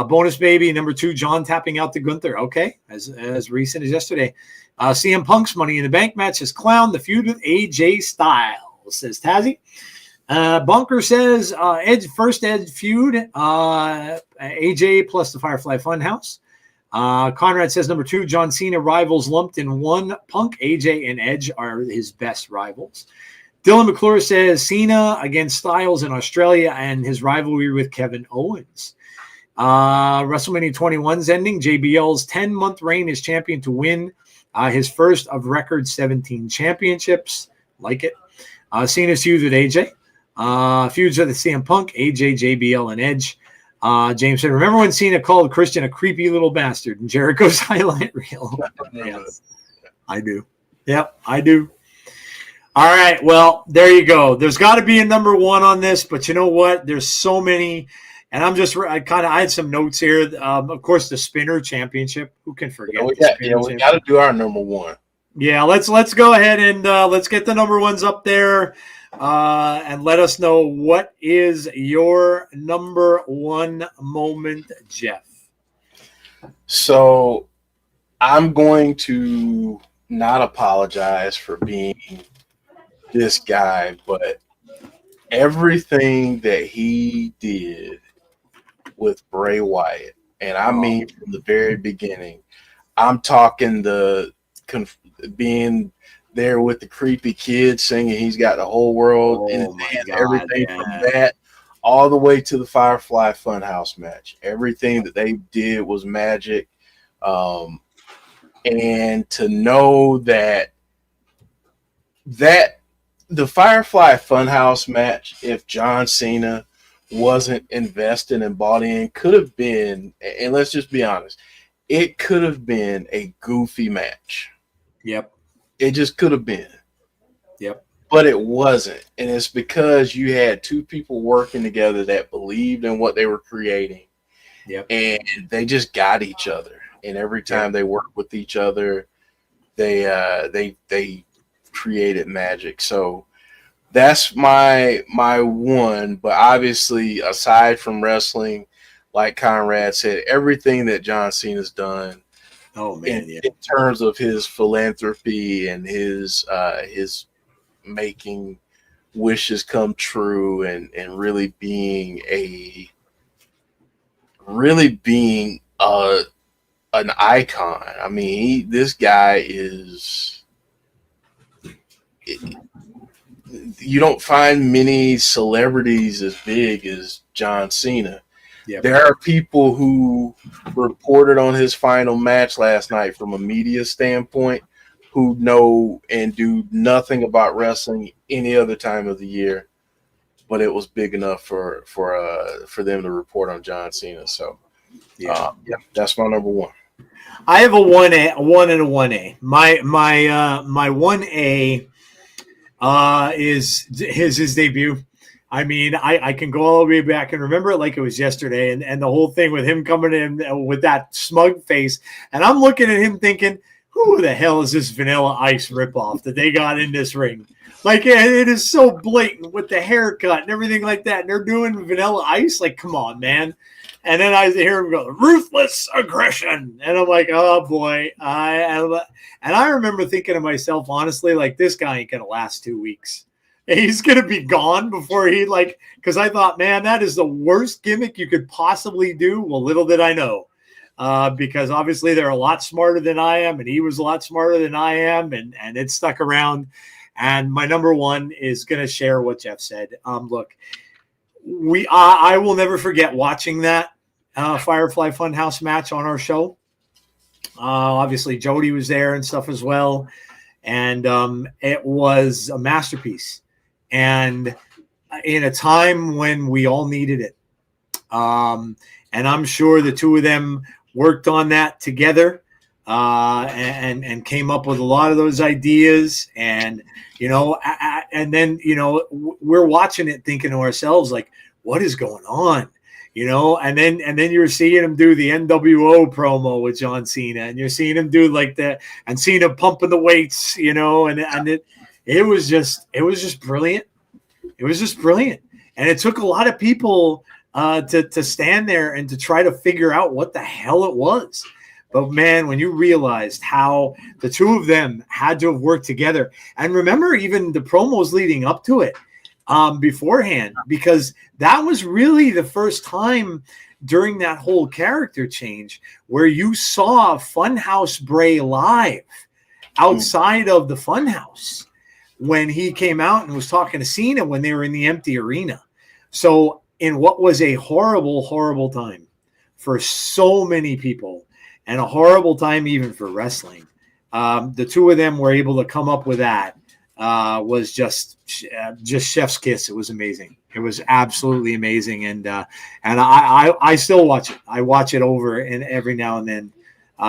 [SPEAKER 2] Bonus Baby, number 2, John tapping out to Gunther. Okay, as recent as yesterday. CM Punk's Money in the Bank match is Clown, the feud with AJ Styles, says Tazzy. Bunker says first Edge feud, AJ plus the Firefly Funhouse. Conrad says number 2, John Cena rivals lumped in one. Punk, AJ, and Edge are his best rivals. Dylan McClure says Cena against Styles in Australia and his rivalry with Kevin Owens. WrestleMania 21's ending. JBL's 10-month reign as champion to win his first of record 17 championships. Like it. Cena's feud with AJ. Feuds with CM Punk, AJ, JBL, and Edge. James said, remember when Cena called Christian a creepy little bastard in Jericho's highlight reel? Yes, I do. Yep, I do. All right. Well, there you go. There's got to be a number one on this, but you know what? There's so many. And I had some notes here. Of course, the Spinner Championship. Who can forget
[SPEAKER 3] We
[SPEAKER 2] the Spinner Championship?
[SPEAKER 3] got to do our number one.
[SPEAKER 2] Yeah, let's go ahead and let's get the number ones up there, and let us know what is your number one moment, Jeff.
[SPEAKER 3] So I'm going to not apologize for being this guy, but everything that he did with Bray Wyatt, and I mean from the very beginning, I'm talking being there with the creepy kid singing he's got the whole world in his hands, everything from that all the way to the Firefly Funhouse match. Everything that they did was magic. And to know that the Firefly Funhouse match, if John Cena wasn't invested and bought in, could have been, and let's just be honest, it could have been a goofy match.
[SPEAKER 2] Yep.
[SPEAKER 3] It just could have been.
[SPEAKER 2] Yep.
[SPEAKER 3] But it wasn't. And it's because you had two people working together that believed in what they were creating.
[SPEAKER 2] Yep.
[SPEAKER 3] And they just got each other. And every time they worked with each other, they created magic. So that's my one. But obviously, aside from wrestling, like Conrad said, everything that John Cena's done, in terms of his philanthropy and his making wishes come true, and really being an icon. I mean, this guy is. You don't find many celebrities as big as John Cena. Yep. There are people who reported on his final match last night from a media standpoint who know and do nothing about wrestling any other time of the year, but it was big enough for them to report on John Cena. So, that's my number one.
[SPEAKER 2] I have a 1A, a 1 and a 1A. My 1A is his debut. I mean, I can go all the way back and remember it like it was yesterday, and the whole thing with him coming in with that smug face, and I'm looking at him thinking, who the hell is this Vanilla Ice ripoff that they got in this ring? Like, it is so blatant with the haircut and everything like that, and they're doing Vanilla Ice. Like, come on, man. And then I hear him go, ruthless aggression. And I'm like, oh, boy. And I remember thinking to myself, honestly, like, this guy ain't going to last 2 weeks. He's going to be gone before because I thought, man, that is the worst gimmick you could possibly do. Well, little did I know. Because obviously they're a lot smarter than I am, and he was a lot smarter than I am, and it stuck around. And my number one is going to share what Jeff said. Look, I will never forget watching that Firefly Funhouse match on our show. Obviously, Jody was there and stuff as well. And it was a masterpiece. And in a time when we all needed it. And I'm sure the two of them worked on that together and came up with a lot of those ideas. And, and then, we're watching it thinking to ourselves, like, what is going on? And then you're seeing him do the NWO promo with John Cena, and you're seeing him do and Cena pumping the weights, and it was just brilliant. It was just brilliant. And it took a lot of people to stand there and to try to figure out what the hell it was. But man, when you realized how the two of them had to have worked together, and remember even the promos leading up to it beforehand, because that was really the first time during that whole character change where you saw Funhouse Bray live outside of the Funhouse when he came out and was talking to Cena when they were in the empty arena. So in what was a horrible, horrible time for so many people, and a horrible time even for wrestling, the two of them were able to come up with that. Was just chef's kiss. It was amazing. It was absolutely amazing, and I still watch it. I watch it over and every now and then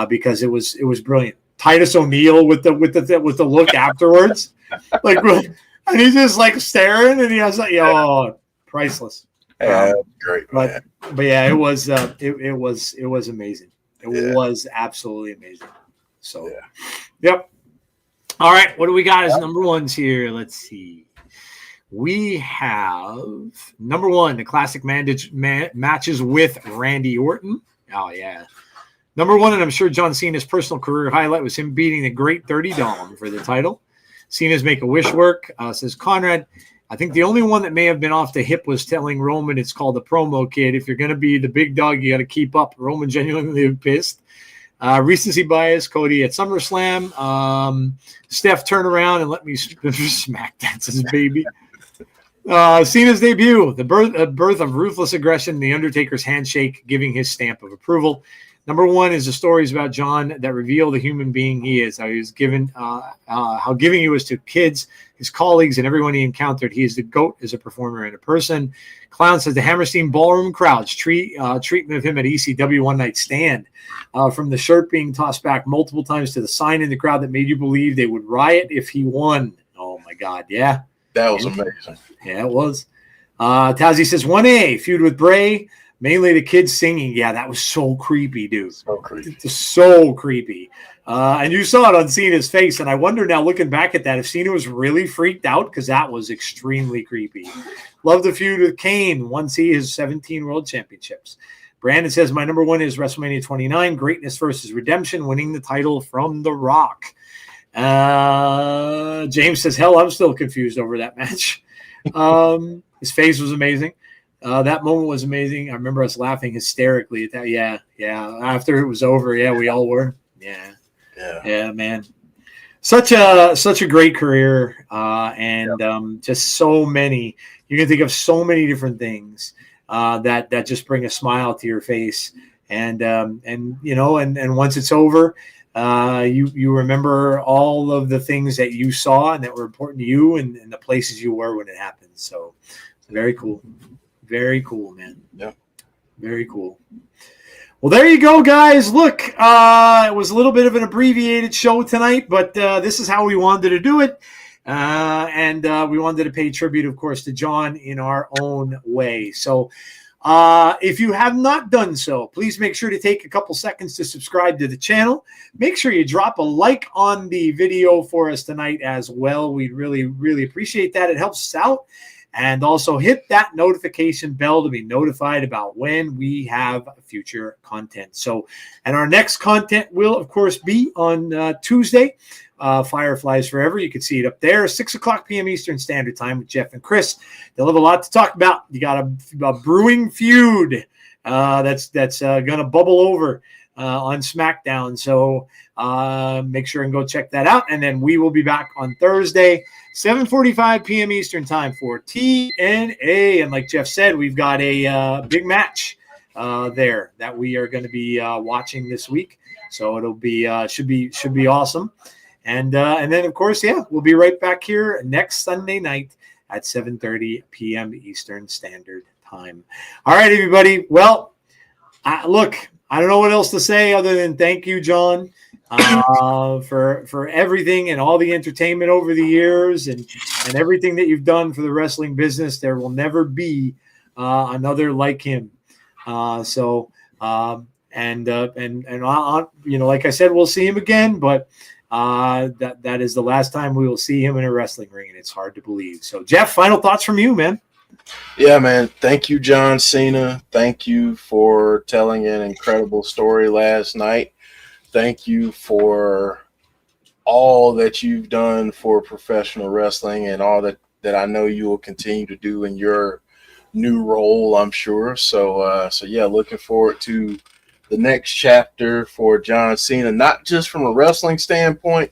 [SPEAKER 2] because it was brilliant. Titus O'Neil with the look afterwards, like, and he's just like staring, and he has like, priceless.
[SPEAKER 3] Yeah, great, man.
[SPEAKER 2] But yeah, it was amazing. It was absolutely amazing. So, yep. All right, what do we got as number ones here? Let's see. We have number one, the classic matches with Randy Orton. Oh, yeah. Number one, and I'm sure John Cena's personal career highlight was him beating the great Dirty Dom for the title. Cena's Make-A-Wish work, says Conrad. I think the only one that may have been off the hip was telling Roman it's called the promo kid. If you're going to be the big dog, you got to keep up. Roman genuinely pissed. Recency bias, Cody at SummerSlam. Steph, turn around and let me smack dance his baby. Cena's debut, the birth of ruthless aggression, The Undertaker's handshake, giving his stamp of approval. Number one is the stories about John that reveal the human being he is. How he was given, how giving he was to kids, his colleagues, and everyone he encountered. He is the GOAT as a performer and a person. Clown says the Hammerstein Ballroom crowd's treatment of him at ECW One Night Stand, from the shirt being tossed back multiple times to the sign in the crowd that made you believe they would riot if he won. Oh my God, yeah,
[SPEAKER 3] that was amazing.
[SPEAKER 2] Yeah, it was. Tazzy says 1A feud with Bray. Mainly the kids singing. Yeah, that was so creepy, dude.
[SPEAKER 3] So creepy.
[SPEAKER 2] So creepy. And you saw it on Cena's face. And I wonder now, looking back at that, if Cena was really freaked out, because that was extremely creepy. Love the feud with Kane once he has 17 world championships. Brandon says, my number one is WrestleMania 29, Greatness versus Redemption, winning the title from The Rock. James says, hell, I'm still confused over that match. His face was amazing. That moment was amazing. I remember us laughing hysterically at that. Yeah. After it was over, we all were. Yeah, man. Such a great career, and just so many. You can think of so many different things that just bring a smile to your face, and once it's over, you remember all of the things that you saw and that were important to you, and the places you were when it happened. So, very cool. Very cool, man.
[SPEAKER 3] Yeah.
[SPEAKER 2] Very cool. Well, there you go, guys. Look, it was a little bit of an abbreviated show tonight, but this is how we wanted to do it. And we wanted to pay tribute, of course, to John in our own way. So if you have not done so, please make sure to take a couple seconds to subscribe to the channel. Make sure you drop a like on the video for us tonight as well. We'd really, really appreciate that. It helps us out. And also hit that notification bell to be notified about when we have future content. So, and our next content will, of course, be on Tuesday, Fireflies Forever. You can see it up there, 6 o'clock p.m. Eastern Standard Time with Jeff and Chris. They'll have a lot to talk about. You got a brewing feud that's going to bubble over on SmackDown. So make sure and go check that out. And then we will be back on Thursday, 7:45 p.m. Eastern Time for TNA. And like Jeff said, we've got a big match there that we are going to be watching this week. So it'll be should be awesome. And then of course, we'll be right back here next Sunday night at 7:30 p.m. Eastern Standard Time. All right, everybody. Well, look, I don't know what else to say other than thank you, John, for everything and all the entertainment over the years and everything that you've done for the wrestling business. There will never be another like him. Like I said, we'll see him again, but that is the last time we will see him in a wrestling ring, and it's hard to believe. So, Jeff, final thoughts from you, man.
[SPEAKER 3] Yeah, man. Thank you, John Cena. Thank you for telling an incredible story last night. Thank you for all that you've done for professional wrestling and all that I know you will continue to do in your new role, I'm sure. So looking forward to the next chapter for John Cena, not just from a wrestling standpoint,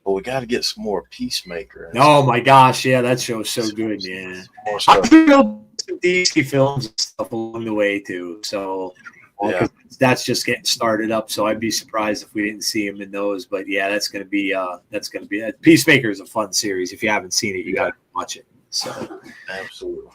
[SPEAKER 3] but we got to get some more Peacemaker.
[SPEAKER 2] Oh my gosh, yeah, that show's so good, yeah. I'm some DC films and stuff along the way too, so that's just getting started up. So I'd be surprised if we didn't see him in those. But yeah, that's gonna be Peacemaker is a fun series. If you haven't seen it, you gotta watch it. So
[SPEAKER 3] absolutely.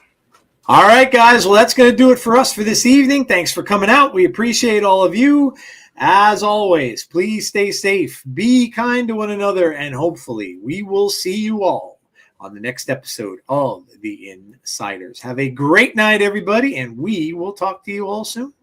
[SPEAKER 2] All right, guys. Well, that's going to do it for us for this evening. Thanks for coming out. We appreciate all of you. As always, please stay safe, be kind to one another, and hopefully we will see you all on the next episode of The Insiders. Have a great night, everybody, and we will talk to you all soon.